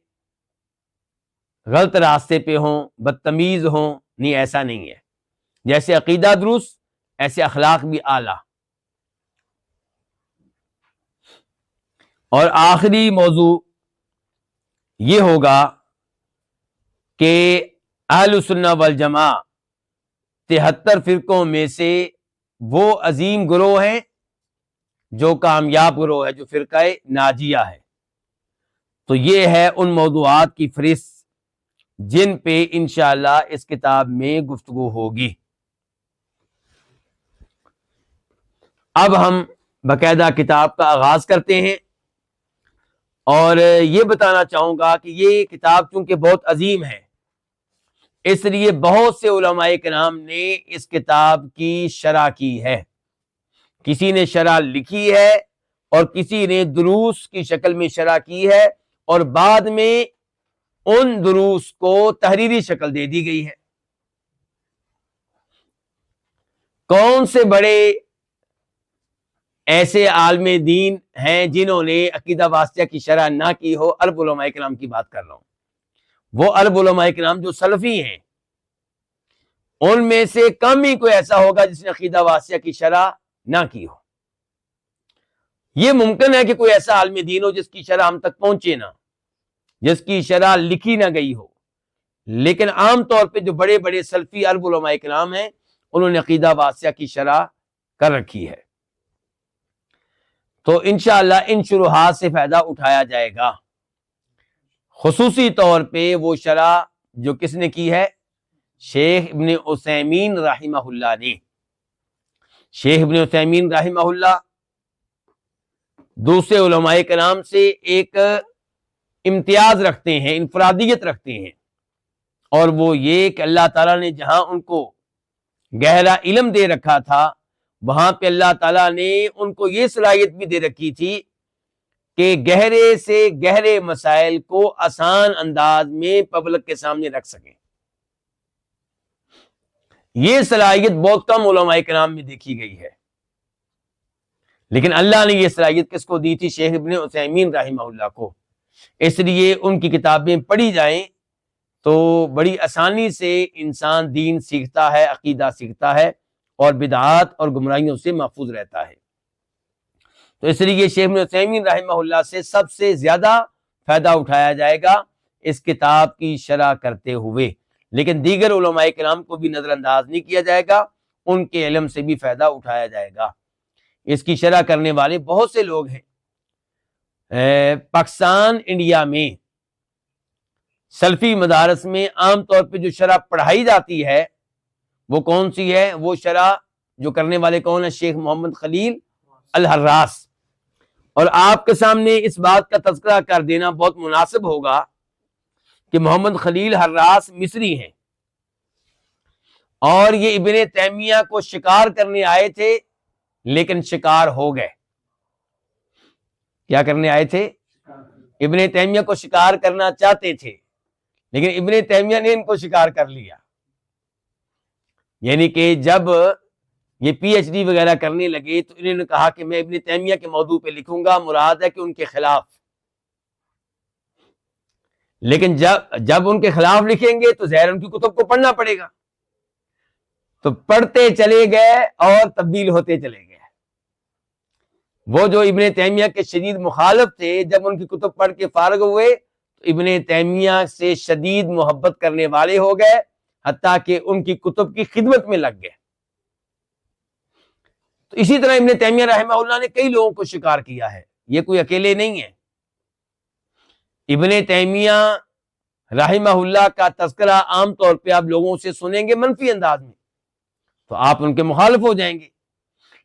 غلط راستے پہ ہوں، بدتمیز ہوں، نہیں، ایسا نہیں ہے۔ جیسے عقیدہ درست ایسے اخلاق بھی اعلیٰ۔ اور آخری موضوع یہ ہوگا کہ اہل السنہ والجماعہ 73 فرقوں میں سے وہ عظیم گروہ ہیں جو کامیاب گروہ ہے، جو فرقہ ناجیہ ہے۔ تو یہ ہے ان موضوعات کی فہرست جن پہ انشاءاللہ اس کتاب میں گفتگو ہوگی۔ اب ہم باقاعدہ کتاب کا آغاز کرتے ہیں، اور یہ بتانا چاہوں گا کہ یہ کتاب چونکہ بہت عظیم ہے، اس لیے بہت سے علماء کرام نے اس کتاب کی شرح کی ہے۔ کسی نے شرح لکھی ہے اور کسی نے دروس کی شکل میں شرح کی ہے، اور بعد میں ان دروس کو تحریری شکل دے دی گئی ہے۔ کون سے بڑے ایسے عالم دین ہیں جنہوں نے عقیدہ واسطہ کی شرح نہ کی ہو؟ عرب علماء کرام کی بات کر رہا ہوں۔ وہ عرب علماء کرام جو سلفی ہیں، ان میں سے کم ہی کوئی ایسا ہوگا جس نے عقیدہ واسطہ کی شرح نہ کی ہو۔ یہ ممکن ہے کہ کوئی ایسا عالم دین ہو جس کی شرح ہم تک پہنچے نہ، جس کی شرح لکھی نہ گئی ہو، لیکن عام طور پہ جو بڑے بڑے سلفی عرب علماء کرام ہیں انہوں نے عقیدہ واسطہ کی شرح کر رکھی ہے۔ تو انشاءاللہ ان شروحات سے فائدہ اٹھایا جائے گا۔ خصوصی طور پہ وہ شرح جو کس نے کی ہے؟ شیخ ابن عثیمین رحمہ اللہ نے۔ شیخ ابن عثیمین رحمہ اللہ دوسرے علماء کرام سے ایک امتیاز رکھتے ہیں، انفرادیت رکھتے ہیں، اور وہ یہ کہ اللہ تعالیٰ نے جہاں ان کو گہرا علم دے رکھا تھا وہاں پہ اللہ تعالیٰ نے ان کو یہ صلاحیت بھی دے رکھی تھی کہ گہرے سے گہرے مسائل کو آسان انداز میں پبلک کے سامنے رکھ سکیں۔ یہ صلاحیت بہت کم علماء کرام میں دیکھی گئی ہے، لیکن اللہ نے یہ صلاحیت کس کو دی تھی؟ شیخ ابن عثیمین رحمہ اللہ کو۔ اس لیے ان کی کتابیں پڑھی جائیں تو بڑی آسانی سے انسان دین سیکھتا ہے، عقیدہ سیکھتا ہے، اور بدعات اور گمراہیوں سے محفوظ رہتا ہے۔ تو اس لیے شیخ ابن عثیمین رحمہ اللہ سے سب سے زیادہ فائدہ اٹھایا جائے گا اس کتاب کی شرح کرتے ہوئے، لیکن دیگر علماء کرام کو بھی نظر انداز نہیں کیا جائے گا، ان کے علم سے بھی فائدہ اٹھایا جائے گا۔ اس کی شرح کرنے والے بہت سے لوگ ہیں۔ پاکستان، انڈیا میں سلفی مدارس میں عام طور پہ جو شرح پڑھائی جاتی ہے وہ کون سی ہے؟ وہ شرح جو کرنے والے کون ہیں؟ شیخ محمد خلیل الحراس۔ اور آپ کے سامنے اس بات کا تذکرہ کر دینا بہت مناسب ہوگا کہ محمد خلیل حراس مصری ہیں، اور یہ ابن تیمیہ کو شکار کرنے آئے تھے لیکن شکار ہو گئے۔ کیا کرنے آئے تھے؟ ابن تیمیہ کو شکار کرنا چاہتے تھے، لیکن ابن تیمیہ نے ان کو شکار کر لیا۔ یعنی کہ جب یہ پی ایچ ڈی وغیرہ کرنے لگے تو انہوں نے کہا کہ میں ابن تیمیہ کے موضوع پہ لکھوں گا، مراد ہے کہ ان کے خلاف۔ لیکن جب ان کے خلاف لکھیں گے تو ظاہر ان کی کتب کو پڑھنا پڑے گا، تو پڑھتے چلے گئے اور تبدیل ہوتے چلے گئے۔ وہ جو ابن تیمیہ کے شدید مخالف تھے، جب ان کی کتب پڑھ کے فارغ ہوئے تو ابن تیمیہ سے شدید محبت کرنے والے ہو گئے، حتیٰ کہ ان کی کتب کی خدمت میں لگ گئے۔ تو اسی طرح ابن تیمیہ رحمہ اللہ نے کئی لوگوں کو شکار کیا ہے، یہ کوئی اکیلے نہیں ہے۔ ابن تیمیہ رحمہ اللہ کا تذکرہ عام طور پہ آپ لوگوں سے سنیں گے منفی انداز میں، تو آپ ان کے مخالف ہو جائیں گے،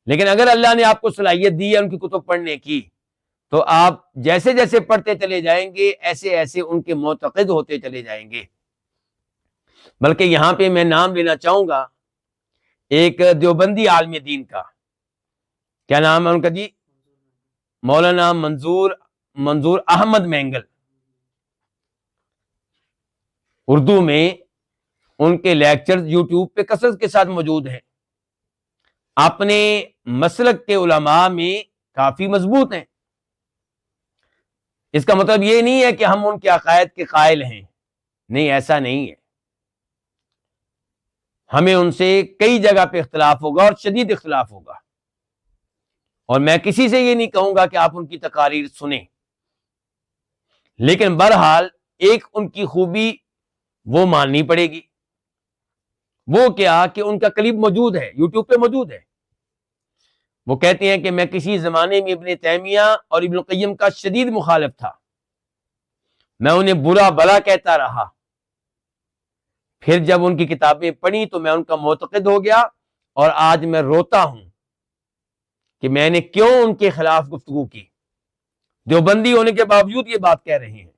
لیکن اگر اللہ نے آپ کو صلاحیت دی ہے ان کی کتب پڑھنے کی تو آپ جیسے جیسے پڑھتے چلے جائیں گے ایسے ایسے ان کے معتقد ہوتے چلے جائیں گے۔ بلکہ یہاں پہ میں نام لینا چاہوں گا ایک دیوبندی عالم دین کا، کیا نام ہے ان کا جی؟ مولانا منظور احمد مینگل۔ اردو میں ان کے لیکچر یوٹیوب پہ کثرت کے ساتھ موجود ہیں، اپنے مسلک کے علماء میں کافی مضبوط ہیں۔ اس کا مطلب یہ نہیں ہے کہ ہم ان کے عقائد کے قائل ہیں، نہیں، ایسا نہیں ہے۔ ہمیں ان سے کئی جگہ پہ اختلاف ہوگا اور شدید اختلاف ہوگا، اور میں کسی سے یہ نہیں کہوں گا کہ آپ ان کی تقاریر سنیں، لیکن بہرحال ایک ان کی خوبی وہ ماننی پڑے گی۔ وہ کیا کہ ان کا کلپ موجود ہے، یوٹیوب پہ موجود ہے۔ وہ کہتے ہیں کہ میں کسی زمانے میں ابن تیمیہ اور ابن القیم کا شدید مخالف تھا، میں انہیں برا بھلا کہتا رہا، پھر جب ان کی کتابیں پڑھی تو میں ان کا معتقد ہو گیا، اور آج میں روتا ہوں کہ میں نے کیوں ان کے خلاف گفتگو کی۔ دیوبندی ہونے کے باوجود یہ بات کہہ رہے ہیں،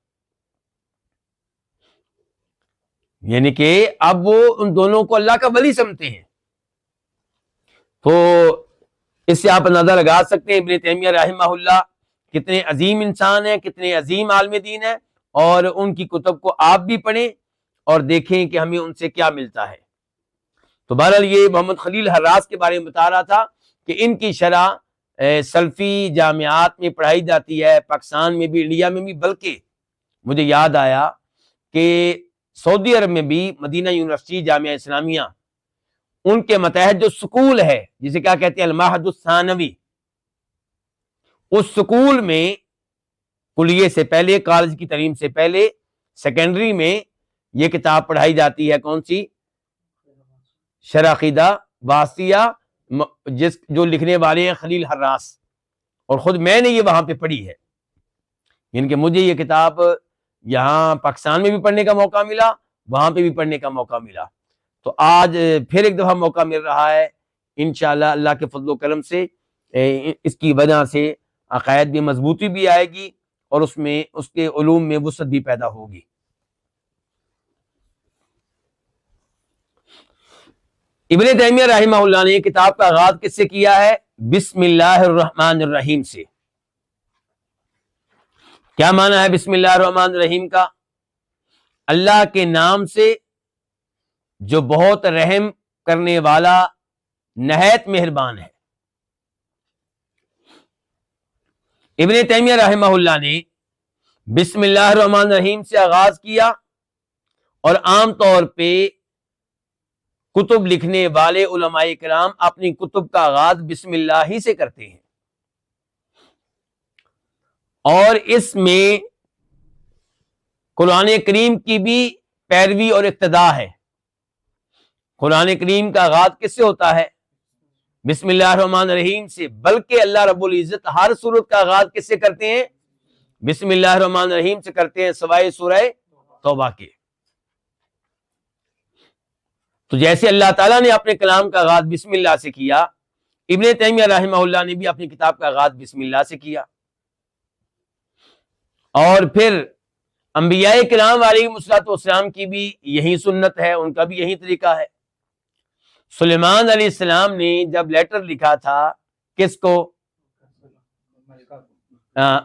یعنی کہ اب وہ ان دونوں کو اللہ کا ولی سمجھتے ہیں۔ تو اس سے آپ اندازہ لگا سکتے ہیں ابن تیمیہ رحمہ اللہ کتنے عظیم انسان ہیں، کتنے عظیم عالم دین ہیں، اور ان کی کتب کو آپ بھی پڑھیں اور دیکھیں کہ ہمیں ان سے کیا ملتا ہے۔ تو بہرحال یہ محمد خلیل حراس کے بارے میں بتا رہا تھا کہ ان کی شرح سلفی جامعات میں پڑھائی جاتی ہے، پاکستان میں بھی، انڈیا میں بھی، بلکہ مجھے یاد آیا کہ سعودی عرب میں بھی مدینہ یونیورسٹی جامعہ اسلامیہ، ان کے متحد جو سکول ہے جسے کیا کہتے ہیں المعہد الثانوی، اس سکول میں کلیے سے پہلے، کالج کی تعلیم سے پہلے، سیکنڈری میں یہ کتاب پڑھائی جاتی ہے، کون سی؟ شرح عقیدہ واسطیہ، جو لکھنے والے ہیں خلیل حراس، اور خود میں نے یہ وہاں پہ پڑھی ہے، یعنی کہ مجھے یہ کتاب یہاں پاکستان میں بھی پڑھنے کا موقع ملا، وہاں پہ بھی پڑھنے کا موقع ملا۔ تو آج پھر ایک دفعہ موقع مل رہا ہے، انشاءاللہ اللہ کے فضل و کرم سے اس کی وجہ سے عقائد میں مضبوطی بھی آئے گی، اور اس میں اس کے علوم میں وسعت بھی پیدا ہوگی۔ ابن تیمیہ رحمہ اللہ نے کتاب کا آغاز کس سے کیا ہے؟ بسم اللہ الرحمن الرحیم سے۔ کیا معنی ہے بسم اللہ الرحمن الرحیم کا؟ اللہ کے نام سے جو بہت رحم کرنے والا، نہایت مہربان ہے۔ ابن تیمیہ رحمہ اللہ نے بسم اللہ الرحمن الرحیم سے آغاز کیا، اور عام طور پہ کتب لکھنے والے علماء کرام اپنی کتب کا آغاز بسم اللہ ہی سے کرتے ہیں، اور اس میں قرآن کریم کی بھی پیروی اور اقتداء ہے۔ قرآن کریم کا آغاز کس سے ہوتا ہے؟ بسم اللہ الرحمن الرحیم سے، بلکہ اللہ رب العزت ہر سورت کا آغاز کس سے کرتے ہیں؟ بسم اللہ الرحمن الرحیم سے کرتے ہیں، سوائے سورہ توبہ کے۔ تو جیسے اللہ تعالیٰ نے اپنے کلام کا آغاز بسم اللہ سے کیا، ابن تیمیہ رحمہ اللہ نے بھی اپنی کتاب کا آغاز بسم اللہ سے کیا، اور پھر انبیاء کرام علیہ الصلوۃ والسلام کی بھی یہی سنت ہے، ان کا بھی یہی طریقہ ہے۔ سلیمان علیہ السلام نے جب لیٹر لکھا تھا کس کو؟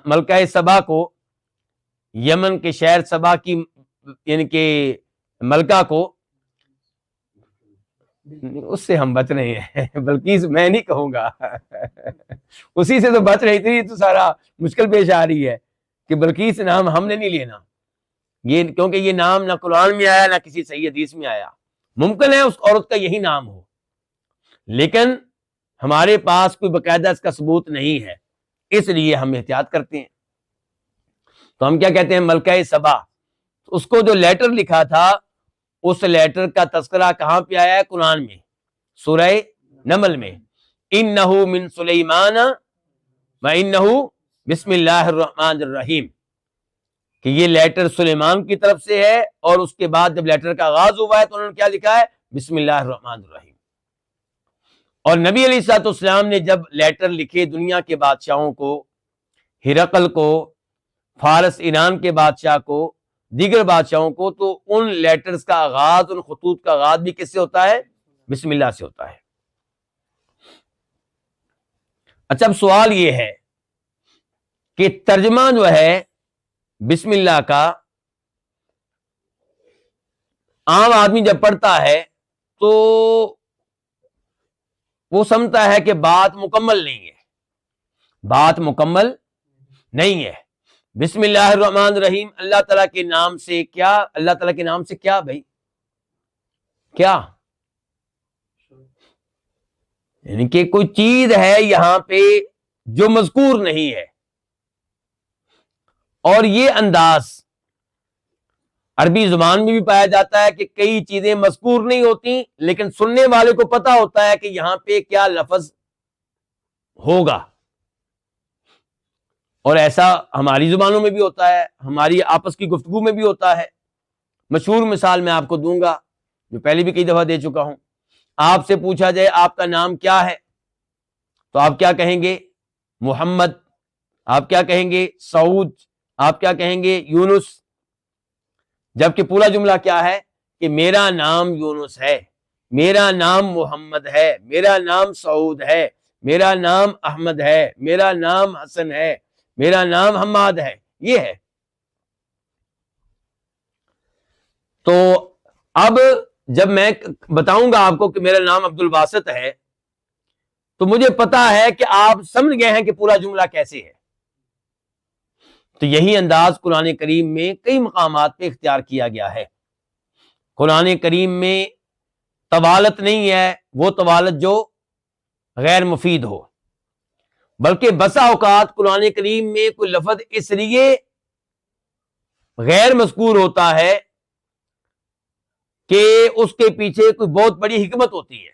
ملکہ سبا کو، یمن کے شہر سبا کی، یعنی کہ ملکہ کو، اس سے ہم بچ رہے ہیں، بلکہ میں نہیں کہوں گا اسی سے تو بچ رہی تھی، تو سارا مشکل پیش آ رہی ہے کہ بلقیس نام ہم نے نہیں لینا، یہ کیونکہ یہ نام نہ قرآن میں آیا نہ کسی صحیح حدیث میں آیا۔ ممکن ہے اس عورت کا یہی نام ہو، لیکن ہمارے پاس کوئی باقاعدہ اس کا ثبوت نہیں ہے، اس لیے ہم احتیاط کرتے ہیں۔ تو ہم کیا کہتے ہیں؟ ملکہ سبا۔ اس کو جو لیٹر لکھا تھا، اس لیٹر کا تذکرہ کہاں پہ آیا ہے؟ قرآن میں، سورہ نمل میں، انہ من سلیمان وانہ بسم اللہ الرحمن الرحیم، کہ یہ لیٹر سلیمان کی طرف سے ہے، اور اس کے بعد جب لیٹر کا آغاز ہوا ہے تو انہوں نے کیا لکھا ہے؟ بسم اللہ الرحمن الرحیم۔ اور نبی علیہ الصلوۃ والسلام نے جب لیٹر لکھے دنیا کے بادشاہوں کو، ہرقل کو، فارس ایران کے بادشاہ کو، دیگر بادشاہوں کو، تو ان لیٹرز کا آغاز، ان خطوط کا آغاز بھی کس سے ہوتا ہے؟ بسم اللہ سے ہوتا ہے۔ اچھا، اب سوال یہ ہے کہ ترجمہ جو ہے بسم اللہ کا عام آدمی جب پڑھتا ہے تو وہ سمجھتا ہے کہ بات مکمل نہیں ہے، بات مکمل نہیں ہے۔ بسم اللہ الرحمن الرحیم، اللہ تعالیٰ کے نام سے کیا؟ اللہ تعالیٰ کے نام سے کیا بھائی؟ کیا؟ یعنی کہ کوئی چیز ہے یہاں پہ جو مذکور نہیں ہے، اور یہ انداز عربی زبان میں بھی پایا جاتا ہے کہ کئی چیزیں مذکور نہیں ہوتی لیکن سننے والے کو پتا ہوتا ہے کہ یہاں پہ کیا لفظ ہوگا، اور ایسا ہماری زبانوں میں بھی ہوتا ہے، ہماری آپس کی گفتگو میں بھی ہوتا ہے۔ مشہور مثال میں آپ کو دوں گا، جو پہلے بھی کئی دفعہ دے چکا ہوں۔ آپ سے پوچھا جائے آپ کا نام کیا ہے، تو آپ کیا کہیں گے؟ محمد۔ آپ کیا کہیں گے؟ سعود۔ آپ کیا کہیں گے؟ یونس۔ جبکہ پورا جملہ کیا ہے کہ میرا نام یونس ہے، میرا نام محمد ہے، میرا نام سعود ہے، میرا نام احمد ہے، میرا نام حسن ہے، میرا نام حماد ہے، یہ ہے۔ تو اب جب میں بتاؤں گا آپ کو کہ میرا نام عبد الباسط ہے، تو مجھے پتا ہے کہ آپ سمجھ گئے ہیں کہ پورا جملہ کیسے ہے۔ تو یہی انداز قرآن کریم میں کئی مقامات پہ اختیار کیا گیا ہے۔ قرآن کریم میں طوالت نہیں ہے وہ طوالت جو غیر مفید ہو، بلکہ بسا اوقات قرآن کریم میں کوئی لفظ اس لیے غیر مذکور ہوتا ہے کہ اس کے پیچھے کوئی بہت بڑی حکمت ہوتی ہے،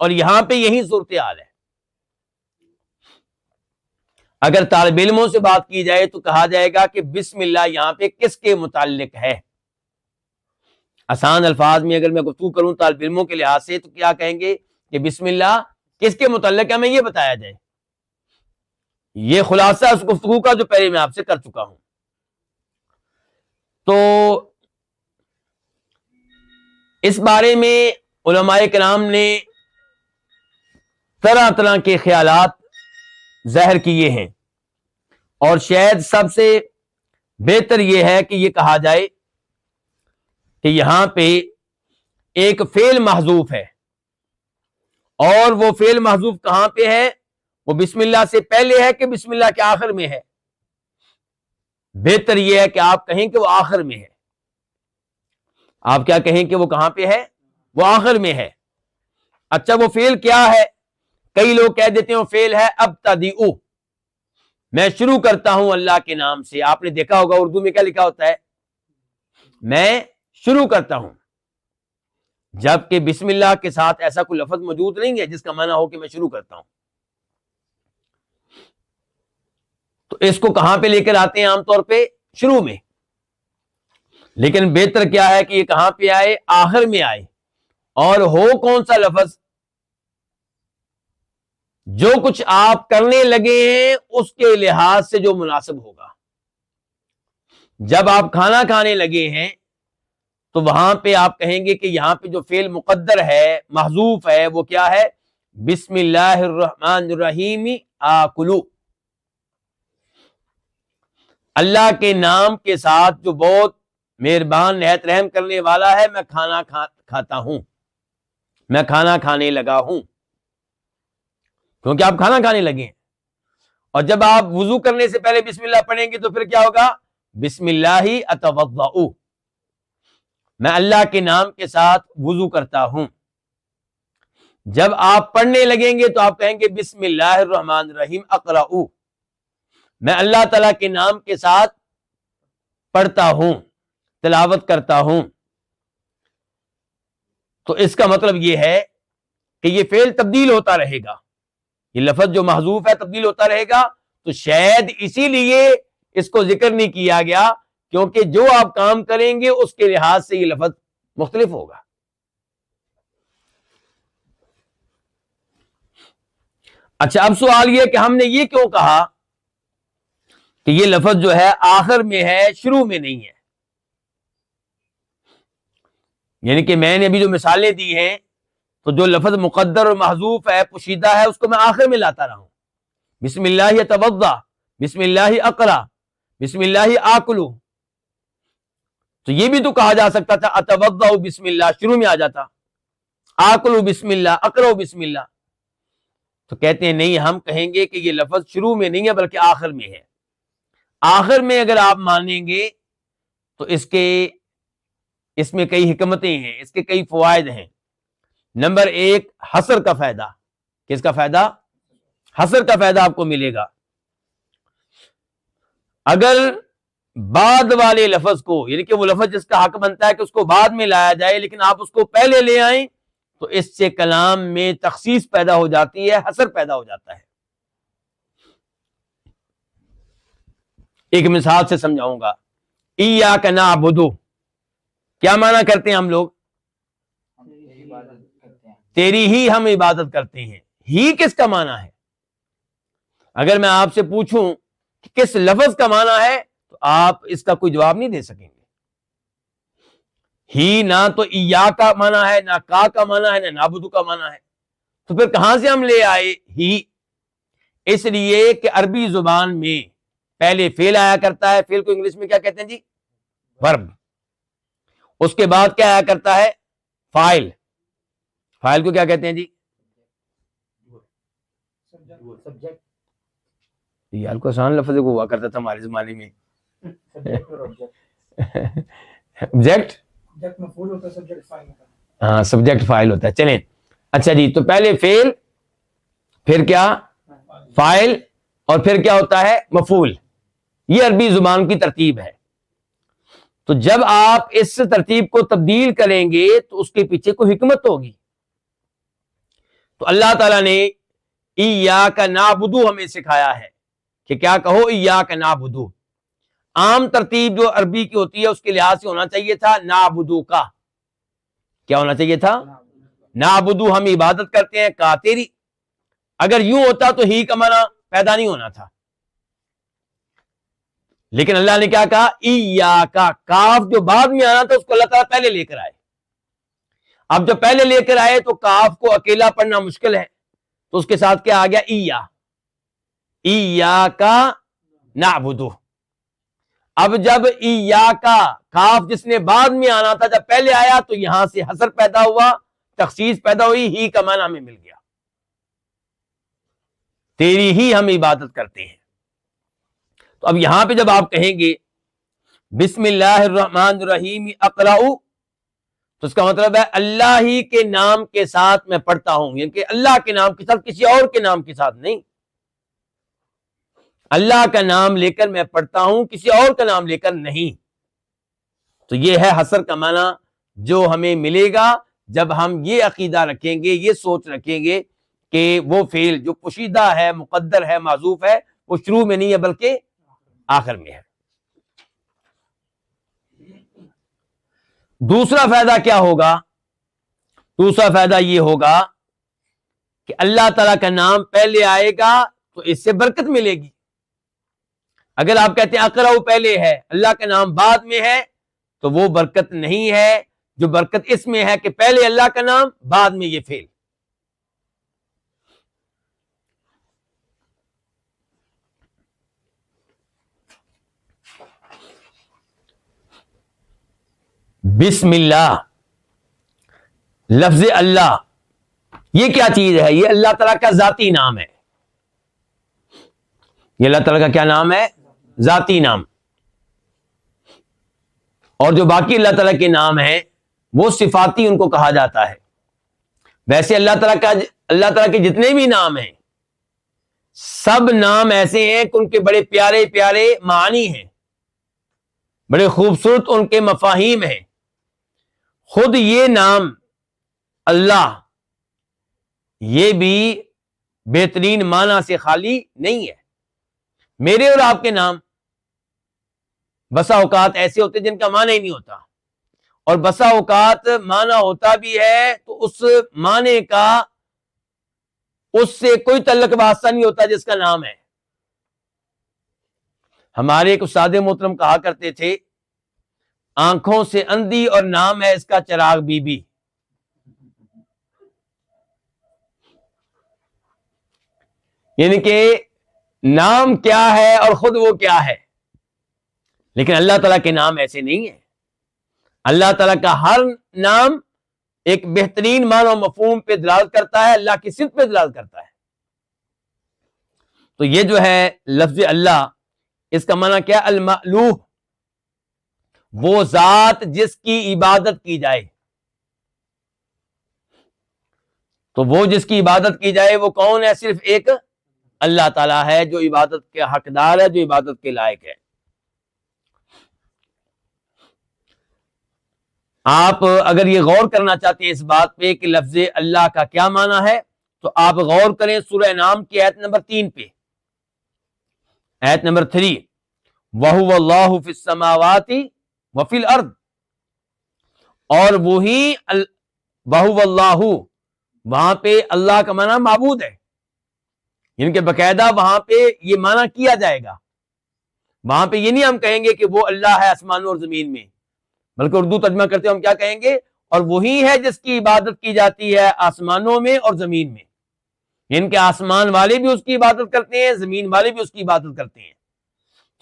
اور یہاں پہ یہی صورتحال ہے۔ اگر طالب علموں سے بات کی جائے تو کہا جائے گا کہ بسم اللہ یہاں پہ کس کے متعلق ہے؟ آسان الفاظ میں اگر میں گفتگو کروں طالب علموں کے لحاظ سے تو کیا کہیں گے کہ بسم اللہ کس کے متعلق ہے؟ ہمیں یہ بتایا جائے۔ یہ خلاصہ اس گفتگو کا جو پہلے میں آپ سے کر چکا ہوں۔ تو اس بارے میں علماء کرام نے طرح طرح کے خیالات ظاہر کیے ہیں، اور شاید سب سے بہتر یہ ہے کہ یہ کہا جائے کہ یہاں پہ ایک فعل محذوف ہے، اور وہ فعل محذوف کہاں پہ ہے؟ وہ بسم اللہ سے پہلے ہے کہ بسم اللہ کے آخر میں ہے؟ بہتر یہ ہے کہ آپ کہیں کہ وہ آخر میں ہے۔ آپ کیا کہیں کہ وہ کہاں پہ ہے؟ وہ آخر میں ہے۔ اچھا، وہ فعل کیا ہے؟ کئی لوگ کہہ دیتے ہیں وہ فعل ہے ابتدئ، میں شروع کرتا ہوں اللہ کے نام سے۔ آپ نے دیکھا ہوگا اردو میں کیا لکھا ہوتا ہے؟ میں شروع کرتا ہوں، جبکہ بسم اللہ کے ساتھ ایسا کوئی لفظ موجود نہیں ہے جس کا معنی ہو کہ میں شروع کرتا ہوں۔ تو اس کو کہاں پہ لے کر آتے ہیں؟ عام طور پہ شروع میں، لیکن بہتر کیا ہے کہ یہ کہاں پہ آئے؟ آخر میں آئے۔ اور ہو کون سا لفظ؟ جو کچھ آپ کرنے لگے ہیں اس کے لحاظ سے جو مناسب ہوگا۔ جب آپ کھانا کھانے لگے ہیں تو وہاں پہ آپ کہیں گے کہ یہاں پہ جو فعل مقدر ہے، محذوف ہے، وہ کیا ہے؟ بسم اللہ الرحمن الرحیم آکلو، اللہ کے نام کے ساتھ جو بہت مہربان نہایت رحم کرنے والا ہے، میں کھانا کھاتا ہوں، میں کھانا کھانے لگا ہوں، کیونکہ آپ کھانا کھانے لگے ہیں۔ اور جب آپ وضو کرنے سے پہلے بسم اللہ پڑھیں گے تو پھر کیا ہوگا؟ بسم اللہ اتوضأ، میں اللہ کے نام کے ساتھ وضو کرتا ہوں۔ جب آپ پڑھنے لگیں گے تو آپ کہیں گے بسم اللہ الرحمن الرحیم اقرأ، میں اللہ تعالیٰ کے نام کے ساتھ پڑھتا ہوں، تلاوت کرتا ہوں۔ تو اس کا مطلب یہ ہے کہ یہ فعل تبدیل ہوتا رہے گا، یہ لفظ جو محذوف ہے تبدیل ہوتا رہے گا۔ تو شاید اسی لیے اس کو ذکر نہیں کیا گیا، کیونکہ جو آپ کام کریں گے اس کے لحاظ سے یہ لفظ مختلف ہوگا۔ اچھا، اب سوال یہ کہ ہم نے یہ کیوں کہا کہ یہ لفظ جو ہے آخر میں ہے، شروع میں نہیں ہے. یعنی کہ میں نے ابھی جو مثالیں دی ہیں تو جو لفظ مقدر اور محذوف ہے، پوشیدہ ہے، اس کو میں آخر میں لاتا رہا ہوں. بسم اللہ اتوضا، بسم اللہ اقرا، بسم اللہ آکلو. تو یہ بھی تو کہا جا سکتا تھا اتوضا بسم اللہ، شروع میں آ جاتا. آکلو بسم اللہ، اقرا بسم اللہ. تو کہتے ہیں نہیں، ہم کہیں گے کہ یہ لفظ شروع میں نہیں ہے بلکہ آخر میں ہے. آخر میں اگر آپ مانیں گے تو اس میں کئی حکمتیں ہیں، اس کے کئی فوائد ہیں. نمبر 1، حصر کا فائدہ. کس کا فائدہ؟ حصر کا فائدہ آپ کو ملے گا. اگر بعد والے لفظ کو، یعنی کہ وہ لفظ جس کا حق بنتا ہے کہ اس کو بعد میں لایا جائے، لیکن آپ اس کو پہلے لے آئیں تو اس سے کلام میں تخصیص پیدا ہو جاتی ہے، حصر پیدا ہو جاتا ہے. ایک مثال سے سمجھاؤں گا. ایاک نعبد، کیا معنی کرتے ہیں ہم لوگ؟ تیری ہی ہم عبادت کرتے ہیں. ہی کس کا معنی ہے؟ اگر میں آپ سے پوچھوں کہ کس لفظ کا معنی ہے تو آپ اس کا کوئی جواب نہیں دے سکیں گے. ہی نہ تو ایا کا معنی ہے، نہ کا معنی ہے، نہ نعبد کا معنی ہے. تو پھر کہاں سے ہم لے آئے ہی؟ اس لیے کہ عربی زبان میں پہلے فعل آیا کرتا ہے. فعل کو انگلش میں کیا کہتے ہیں جی؟ ورب. اس کے بعد کیا آیا کرتا ہے؟ فاعل. فاعل کو کیا کہتے ہیں جی؟ یار کو آسان لفظ کو ہوا کرتا تھا ہمارے زمانے میں. آبجیکٹ، ہاں سبجیکٹ فاعل ہوتا ہے. چلیں اچھا جی، تو پہلے فعل، پھر کیا؟ فاعل، اور پھر کیا ہوتا ہے؟ مفعول. یہ عربی زبان کی ترتیب ہے. تو جب آپ اس ترتیب کو تبدیل کریں گے تو اس کے پیچھے کوئی حکمت ہوگی. تو اللہ تعالیٰ نے ایاک نعبد ہمیں سکھایا ہے کہ کیا کہو؟ ایاک نعبد. عام ترتیب جو عربی کی ہوتی ہے اس کے لحاظ سے ہونا چاہیے تھا نعبدو کا. کیا ہونا چاہیے تھا؟ نعبدو، ہم عبادت کرتے ہیں کا تیری. اگر یوں ہوتا تو ہی کا معنی پیدا نہیں ہونا تھا. لیکن اللہ نے کیا کہا؟ ایاکا، کاف جو بعد میں آنا تھا اس کو اللہ تعالیٰ پہلے لے کر آئے. اب جب پہلے لے کر آئے تو کاف کو اکیلا پڑھنا مشکل ہے، تو اس کے ساتھ کیا آ گیا؟ ایاکا نعبدو. اب جب ایاکا، کاف جس نے بعد میں آنا تھا جب پہلے آیا تو یہاں سے حصر پیدا ہوا، تخصیص پیدا ہوئی، ہی کا معنی ہمیں مل گیا. تیری ہی ہم عبادت کرتے ہیں. تو اب یہاں پہ جب آپ کہیں گے بسم اللہ الرحمن الرحیم اقرأ، تو اس کا مطلب ہے اللہ ہی کے نام کے ساتھ میں پڑھتا ہوں. یعنی کہ اللہ کے نام کے ساتھ، کسی اور کے نام کے ساتھ نہیں. اللہ کا نام لے کر میں پڑھتا ہوں، کسی اور کا نام لے کر نہیں. تو یہ ہے حصر کا معنی جو ہمیں ملے گا جب ہم یہ عقیدہ رکھیں گے، یہ سوچ رکھیں گے کہ وہ فعل جو پوشیدہ ہے، مقدر ہے، معذوف ہے، وہ شروع میں نہیں ہے بلکہ آخر میں ہے. دوسرا فائدہ کیا ہوگا؟ دوسرا فائدہ یہ ہوگا کہ اللہ تعالیٰ کا نام پہلے آئے گا تو اس سے برکت ملے گی. اگر آپ کہتے ہیں اقرأ پہلے ہے، اللہ کا نام بعد میں ہے، تو وہ برکت نہیں ہے. جو برکت اس میں ہے کہ پہلے اللہ کا نام، بعد میں یہ فعل. بسم اللہ، لفظ اللہ، یہ کیا چیز ہے؟ یہ اللہ تعالیٰ کا ذاتی نام ہے. یہ اللہ تعالیٰ کا کیا نام ہے؟ ذاتی نام. اور جو باقی اللہ تعالیٰ کے نام ہیں وہ صفاتی ان کو کہا جاتا ہے. ویسے اللہ تعالیٰ کے جتنے بھی نام ہیں سب نام ایسے ہیں کہ ان کے بڑے پیارے پیارے معانی ہیں، بڑے خوبصورت ان کے مفاہیم ہیں. خود یہ نام اللہ، یہ بھی بہترین معنی سے خالی نہیں ہے. میرے اور آپ کے نام بسا اوقات ایسے ہوتے جن کا معنی ہی نہیں ہوتا، اور بسا اوقات معنی ہوتا بھی ہے تو اس معنی کا اس سے کوئی تعلق واسطہ نہیں ہوتا جس کا نام ہے. ہمارے ایک استاد محترم کہا کرتے تھے آنکھوں سے اندھی اور نام ہے اس کا چراغ بی بی. یعنی کہ نام کیا ہے اور خود وہ کیا ہے. لیکن اللہ تعالیٰ کے نام ایسے نہیں ہیں. اللہ تعالیٰ کا ہر نام ایک بہترین معنی و مفہوم پہ دلالت کرتا ہے, اللہ کی صفت پہ دلالت کرتا ہے. تو یہ جو ہے لفظ اللہ, اس کا معنی کیا؟ المألوہ, وہ ذات جس کی عبادت کی جائے. تو وہ جس کی عبادت کی جائے وہ کون ہے؟ صرف ایک اللہ تعالیٰ ہے جو عبادت کے حقدار ہے, جو عبادت کے لائق ہے. آپ اگر یہ غور کرنا چاہتے ہیں اس بات پہ کہ لفظ اللہ کا کیا معنی ہے, تو آپ غور کریں سورہ انعام کی آیت نمبر 3 پہ. آیت نمبر 3, وَهُوَ اللَّهُ فِي السَّمَاوَاتِ وَفِي الْأَرْضِ, اور وہی وَهُوَ اللَّهُ, وہاں پہ اللہ کا معنی معبود ہے, یعنی کہ باقاعدہ وہاں پہ یہ معنی کیا جائے گا. وہاں پہ یہ نہیں ہم کہیں گے کہ وہ اللہ ہے آسمانوں اور زمین میں, بلکہ اردو ترجمہ کرتے ہم کیا کہیں گے؟ اور وہی ہے جس کی عبادت کی جاتی ہے آسمانوں میں اور زمین میں. یعنی کہ آسمان والے بھی اس کی عبادت کرتے ہیں, زمین والے بھی اس کی عبادت کرتے ہیں.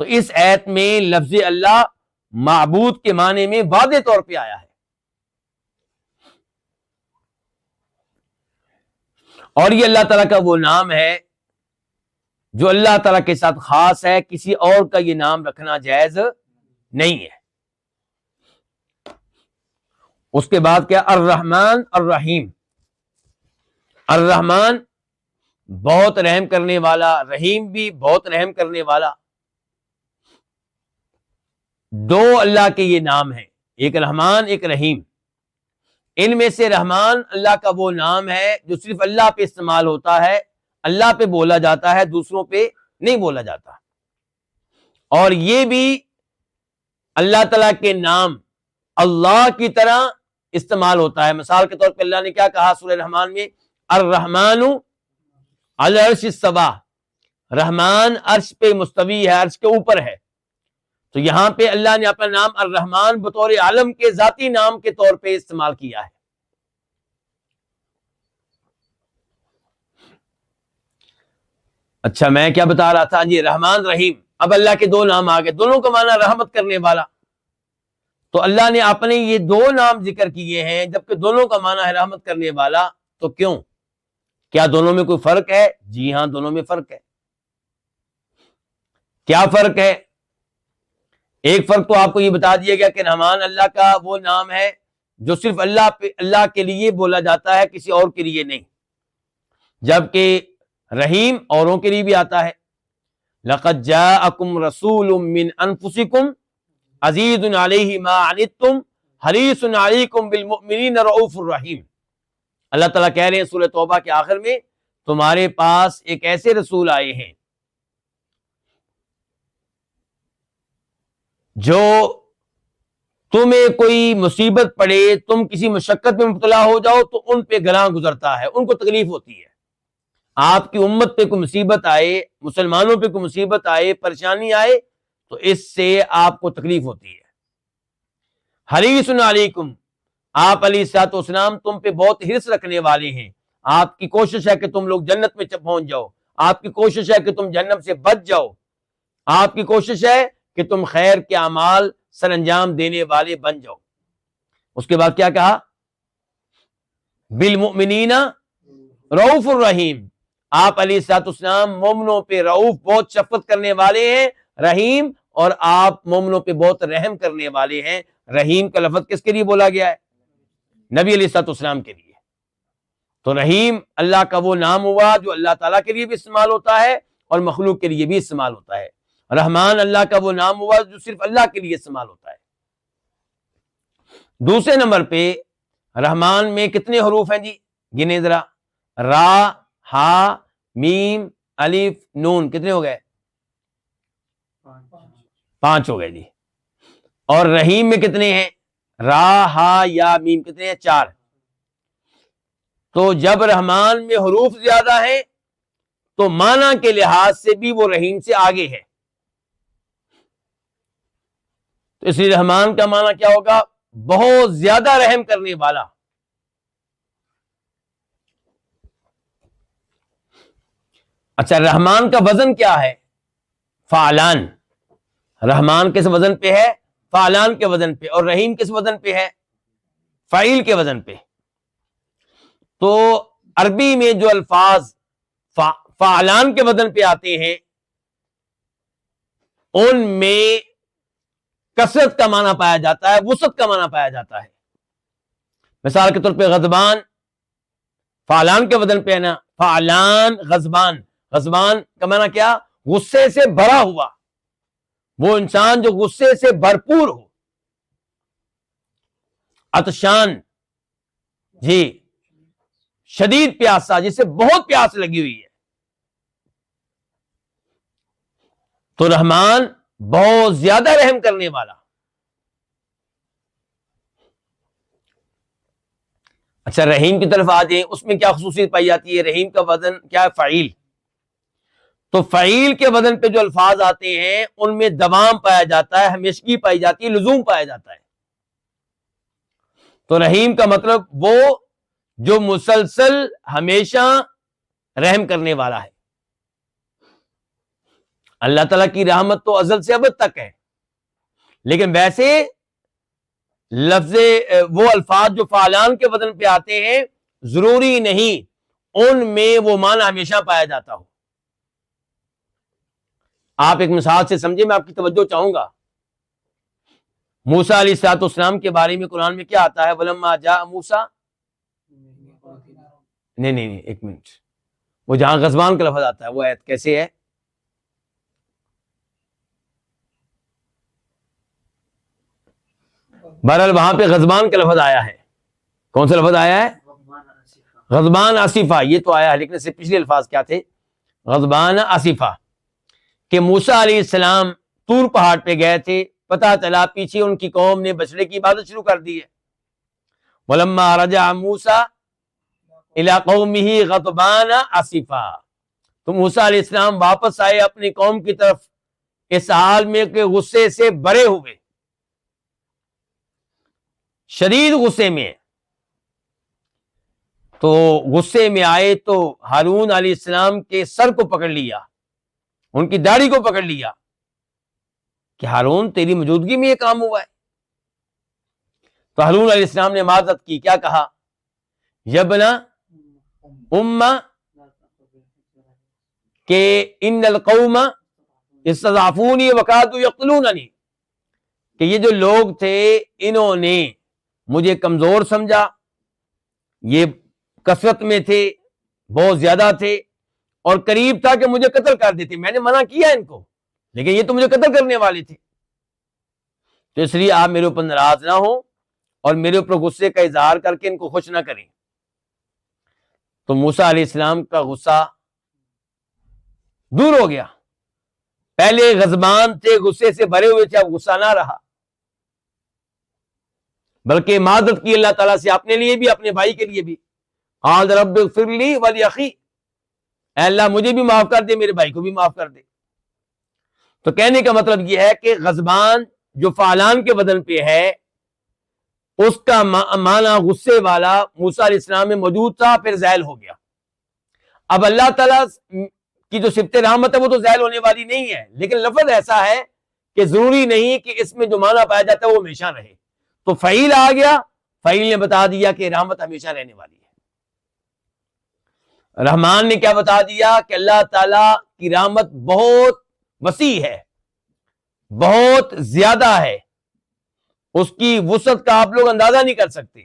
تو اس آیت میں لفظ اللہ معبود کے معنی میں واضح طور پہ آیا ہے. اور یہ اللہ تعالیٰ کا وہ نام ہے جو اللہ تعالیٰ کے ساتھ خاص ہے, کسی اور کا یہ نام رکھنا جائز نہیں ہے. اس کے بعد کیا؟ الرحمن الرحیم. الرحمن بہت رحم کرنے والا, رحیم بھی بہت رحم کرنے والا. دو اللہ کے یہ نام ہیں, ایک رحمان ایک رحیم. ان میں سے رحمان اللہ کا وہ نام ہے جو صرف اللہ پہ استعمال ہوتا ہے, اللہ پہ بولا جاتا ہے, دوسروں پہ نہیں بولا جاتا. اور یہ بھی اللہ تعالیٰ کے نام اللہ کی طرح استعمال ہوتا ہے. مثال کے طور پہ اللہ نے کیا کہا سورہ رحمان میں؟ الرحمن علی العرش استوی, رحمان عرش پہ مستوی ہے, عرش کے اوپر ہے. تو یہاں پہ اللہ نے اپنا نام الرحمن بطور عالم کے ذاتی نام کے طور پہ استعمال کیا ہے. اچھا میں کیا بتا رہا تھا جی؟ رحمان رحیم. اب اللہ کے دو نام آ گئے, دونوں کا معنی رحمت کرنے والا. تو اللہ نے اپنے یہ دو نام ذکر کیے ہیں جبکہ دونوں کا معنی ہے رحمت کرنے والا. تو کیوں؟ کیا دونوں میں کوئی فرق ہے؟ جی ہاں, دونوں میں فرق ہے. کیا فرق ہے؟ ایک فرق تو آپ کو یہ بتا دیا گیا کہ رحمان اللہ کا وہ نام ہے جو صرف اللہ کے لیے بولا جاتا ہے, کسی اور کے لیے نہیں. جبکہ رحیم اوروں کے لیے بھی آتا ہے. لَقَدْ جَاءَكُمْ رَسُولٌ مِّنْ أَنفُسِكُمْ عزیز علیہ ما عنتم حریص علیکم بالمؤمنین رؤوف الرحیم. اللہ تعالیٰ کہہ رہے ہیں سورہ توبہ کے آخر میں, تمہارے پاس ایک ایسے رسول آئے ہیں جو تمہیں کوئی مصیبت پڑے, تم کسی مشقت میں مبتلا ہو جاؤ تو ان پہ گراں گزرتا ہے, ان کو تکلیف ہوتی ہے. آپ کی امت پہ کوئی مصیبت آئے, مسلمانوں پہ کوئی مصیبت آئے, پریشانی آئے, تو اس سے آپ کو تکلیف ہوتی ہے. حریص علیکم, آپ علیہ الصلوۃ والسلام تم پہ بہت حرص رکھنے والے ہیں. آپ کی کوشش ہے کہ تم لوگ جنت میں پہنچ جاؤ, آپ کی کوشش ہے کہ تم جہنم سے بچ جاؤ, آپ کی کوشش ہے کہ تم خیر کے اعمال سر انجام دینے والے بن جاؤ. اس کے بعد کیا کہا؟ بالمؤمنین رؤوف الرحیم. آپ علیہ الصلوۃ والسلام مومنوں پہ رؤوف بہت شفقت کرنے والے ہیں, رحیم اور آپ مومنوں پہ بہت رحم کرنے والے ہیں. رحیم کا لفظ کس کے لیے بولا گیا ہے؟ نبی علیہ الصلوۃ والسلام کے لیے. تو رحیم اللہ کا وہ نام ہوا جو اللہ تعالیٰ کے لیے بھی استعمال ہوتا ہے اور مخلوق کے لیے بھی استعمال ہوتا ہے. رحمان اللہ کا وہ نام ہوا جو صرف اللہ کے لیے استعمال ہوتا ہے. دوسرے نمبر پہ رحمان میں کتنے حروف ہیں جی؟ گنے ذرا. را, ہا, میم, الف, نون. کتنے ہو گئے؟ 5 ہو گئے جی. اور رحیم میں کتنے ہیں؟ را, ہا, یا, میم. کتنے ہیں؟ 4. تو جب رحمان میں حروف زیادہ ہیں تو معنی کے لحاظ سے بھی وہ رحیم سے آگے ہے. تو اس لیے رحمان کا معنی کیا ہوگا؟ بہت زیادہ رحم کرنے والا. اچھا، رحمان کا وزن کیا ہے؟ فعلان. رحمان کس وزن پہ ہے؟ فعلان کے وزن پہ. اور رحیم کس وزن پہ ہے؟ فعیل کے وزن پہ. تو عربی میں جو الفاظ فعلان کے وزن پہ آتے ہیں ان میں کثرت کا معنی پایا جاتا ہے، وسعت کا معنی پایا جاتا ہے. مثال کے طور پہ غضبان فعلان کے وزن پہ ہے نا. فعلان غضبان. غضبان کا معنی کیا؟ غصے سے بھرا ہوا، وہ انسان جو غصے سے بھرپور ہو. عطشان، جی شدید پیاسا، جسے بہت پیاس لگی ہوئی ہے. تو رحمان بہت زیادہ رحم کرنے والا. اچھا، رحیم کی طرف آ جائیں، اس میں کیا خصوصیت پائی جاتی ہے؟ رحیم کا وزن کیا ہے؟ فعیل. تو فعیل کے وزن پہ جو الفاظ آتے ہیں ان میں دوام پایا جاتا ہے، ہمیشگی پائی جاتی ہے، لزوم پایا جاتا ہے. تو رحیم کا مطلب وہ جو مسلسل ہمیشہ رحم کرنے والا ہے. اللہ تعالیٰ کی رحمت تو ازل سے ابد تک ہے، لیکن ویسے لفظ وہ الفاظ جو فعلان کے وزن پہ آتے ہیں ضروری نہیں ان میں وہ معنی ہمیشہ پایا جاتا ہو. آپ ایک مثال سے سمجھے، میں آپ کی توجہ چاہوں گا. موسیٰ علیہ الصلوۃ والسلام کے بارے میں قرآن میں کیا آتا ہے؟ وَلَمَّا جَاءَ موسیٰ. نہیں ایک منٹ، وہ جہاں غضبان کا لفظ آتا ہے وہ آیت کیسے ہے؟ بہرحال وہاں پہ غضبان کا لفظ آیا ہے. کون سا لفظ آیا ہے؟ غضبان آصفہ. یہ تو آیا ہے، لیکن اس سے پچھلے الفاظ کیا تھے؟ غضبان آصفہ. کہ موسیٰ علیہ السلام طور پہاڑ پہ گئے تھے، پتہ چلا پیچھے ان کی قوم نے بچڑے کی عبادت شروع کر دی ہے. وَلَمَّا رَجَعَ مُوسَىٰ إِلَىٰ قَوْمِهِ غَضْبَانَ آصِفًا. تو موسیٰ علیہ السلام واپس آئے اپنی قوم کی طرف اس حال میں کہ غصے سے بھرے ہوئے، شدید غصے میں. تو غصے میں آئے تو ہارون علیہ السلام کے سر کو پکڑ لیا، ان کی داڑھی کو پکڑ لیا کہ ہارون تیری موجودگی میں یہ کام ہوا ہے. تو ہارون علیہ السلام نے معذرت کی. کیا کہا؟ یبنا امہ، کہ ان القوم استضعفونی وکادوا یقتلوننی، کہ یہ جو لوگ تھے انہوں نے مجھے کمزور سمجھا، یہ کثرت میں تھے، بہت زیادہ تھے، اور قریب تھا کہ مجھے قتل کر دیتے. میں نے منع کیا ان کو، لیکن یہ تو مجھے قتل کرنے والے تھے. تو اس لیے آپ میرے اوپر ناراض نہ ہوں اور میرے اوپر غصے کا اظہار کر کے ان کو خوش نہ کریں. تو موسیٰ علیہ السلام کا غصہ دور ہو گیا. پہلے غضبان تھے، غصے سے بھرے ہوئے تھے، اب غصہ نہ رہا، بلکہ معذرت کی اللہ تعالیٰ سے، اپنے لیے بھی اپنے بھائی کے لیے بھی. قال رب اغفر لی ولی، اے اللہ مجھے بھی معاف کر دے، میرے بھائی کو بھی معاف کر دے. تو کہنے کا مطلب یہ ہے کہ غضبان جو فعلان کے وزن پہ ہے اس کا معنی غصے والا موسیٰ علیہ السلام میں موجود تھا، پھر زائل ہو گیا. اب اللہ تعالیٰ کی جو صفت رحمت ہے وہ تو زائل ہونے والی نہیں ہے، لیکن لفظ ایسا ہے کہ ضروری نہیں کہ اس میں جو معنی پایا جاتا ہے وہ ہمیشہ رہے. تو فعیل آ گیا، فعیل نے بتا دیا کہ رحمت ہمیشہ رہنے والی ہے. رحمان نے کیا بتا دیا؟ کہ اللہ تعالیٰ کی رحمت بہت وسیع ہے، بہت زیادہ ہے، اس کی وسعت کا آپ لوگ اندازہ نہیں کر سکتے.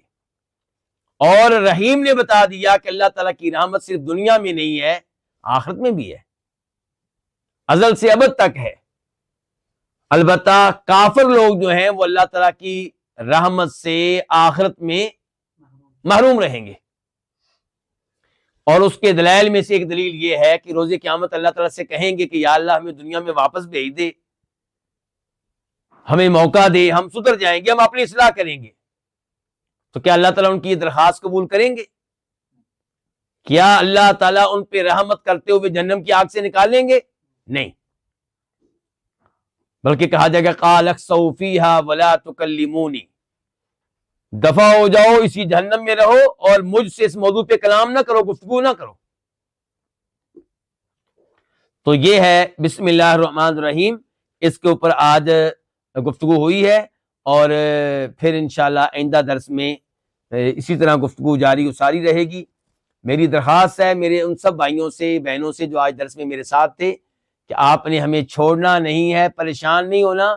اور رحیم نے بتا دیا کہ اللہ تعالیٰ کی رحمت صرف دنیا میں نہیں ہے، آخرت میں بھی ہے، ازل سے ابد تک ہے. البتہ کافر لوگ جو ہیں وہ اللہ تعالیٰ کی رحمت سے آخرت میں محروم رہیں گے. اور اس کے دلائل میں سے ایک دلیل یہ ہے کہ روز قیامت اللہ تعالیٰ سے کہیں گے کہ یا اللہ ہمیں دنیا میں واپس بھیج دے، ہمیں موقع دے، ہم سدھر جائیں گے، ہم اپنی اصلاح کریں گے. تو کیا اللہ تعالیٰ ان کی یہ درخواست قبول کریں گے؟ کیا اللہ تعالیٰ ان پہ رحمت کرتے ہوئے جہنم کی آگ سے نکالیں گے؟ نہیں، بلکہ کہا جائے گا قال اخسؤ فیہا ولا تکلمونی، دفع ہو جاؤ اسی جہنم میں رہو اور مجھ سے اس موضوع پہ کلام نہ کرو، گفتگو نہ کرو۔ تو یہ ہے بسم اللہ الرحمن الرحیم، اس کے اوپر آج گفتگو ہوئی ہے، اور پھر انشاءاللہ آئندہ درس میں اسی طرح گفتگو جاری و ساری رہے گی۔ میری درخواست ہے میرے ان سب بھائیوں سے بہنوں سے جو آج درس میں میرے ساتھ تھے کہ آپ نے ہمیں چھوڑنا نہیں ہے، پریشان نہیں ہونا،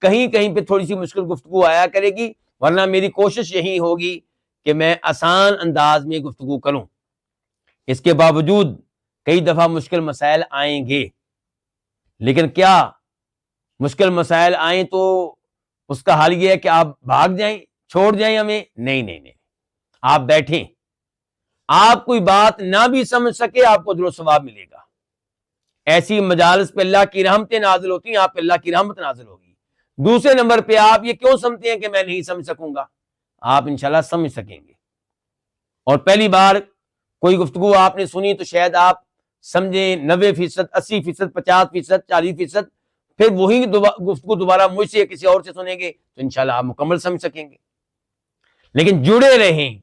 کہیں کہیں پہ تھوڑی سی مشکل گفتگو آیا کرے گی، ورنہ میری کوشش یہی ہوگی کہ میں آسان انداز میں گفتگو کروں۔ اس کے باوجود کئی دفعہ مشکل مسائل آئیں گے، لیکن کیا مشکل مسائل آئیں تو اس کا حل یہ ہے کہ آپ بھاگ جائیں، چھوڑ جائیں ہمیں؟ نہیں نہیں نہیں، آپ بیٹھیں، آپ کوئی بات نہ بھی سمجھ سکے آپ کو اجر و ثواب ملے گا۔ ایسی مجالس پہ اللہ کی رحمتیں نازل ہوتی ہیں، آپ پہ اللہ کی رحمت نازل ہوگی۔ دوسرے نمبر پہ آپ یہ کیوں سمجھتے ہیں کہ میں نہیں سمجھ سکوں گا؟ آپ انشاءاللہ سمجھ سکیں گے۔ اور پہلی بار کوئی گفتگو آپ نے سنی تو شاید آپ سمجھیں 90%، 80%، 50%، 40%، پھر وہی گفتگو دوبارہ مجھ سے یا کسی اور سے سنیں گے تو انشاءاللہ آپ مکمل سمجھ سکیں گے۔ لیکن جڑے رہیں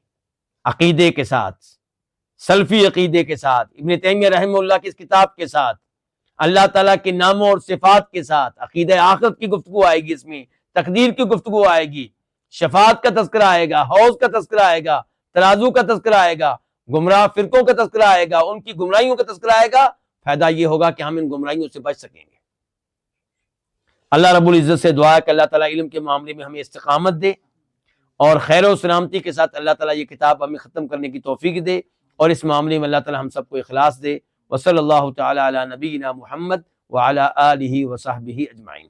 عقیدے کے ساتھ، سلفی عقیدے کے ساتھ، ابن تیمیہ رحمہ اللہ کی اس کتاب کے ساتھ، اللہ تعالیٰ کے ناموں اور صفات کے ساتھ۔ عقیدہ آخرت کی گفتگو آئے گی، اس میں تقدیر کی گفتگو آئے گی، شفاعت کا تذکرہ آئے گا، حوض کا تذکرہ آئے گا، ترازو کا تذکرہ آئے گا، گمراہ فرقوں کا تذکرہ آئے گا، ان کی گمراہیوں کا تذکرہ آئے گا۔ فائدہ یہ ہوگا کہ ہم ان گمراہیوں سے بچ سکیں گے۔ اللہ رب العزت سے دعا ہے کہ اللہ تعالیٰ علم کے معاملے میں ہمیں استقامت دے، اور خیر و سلامتی کے ساتھ اللہ تعالیٰ یہ کتاب ہمیں ختم کرنے کی توفیق دے، اور اس معاملے میں اللہ تعالیٰ ہم سب کو اخلاص دے۔ وصلی اللہ تعالیٰ علی نبینا محمد وعلی آلہ وصحبہ اجمعین۔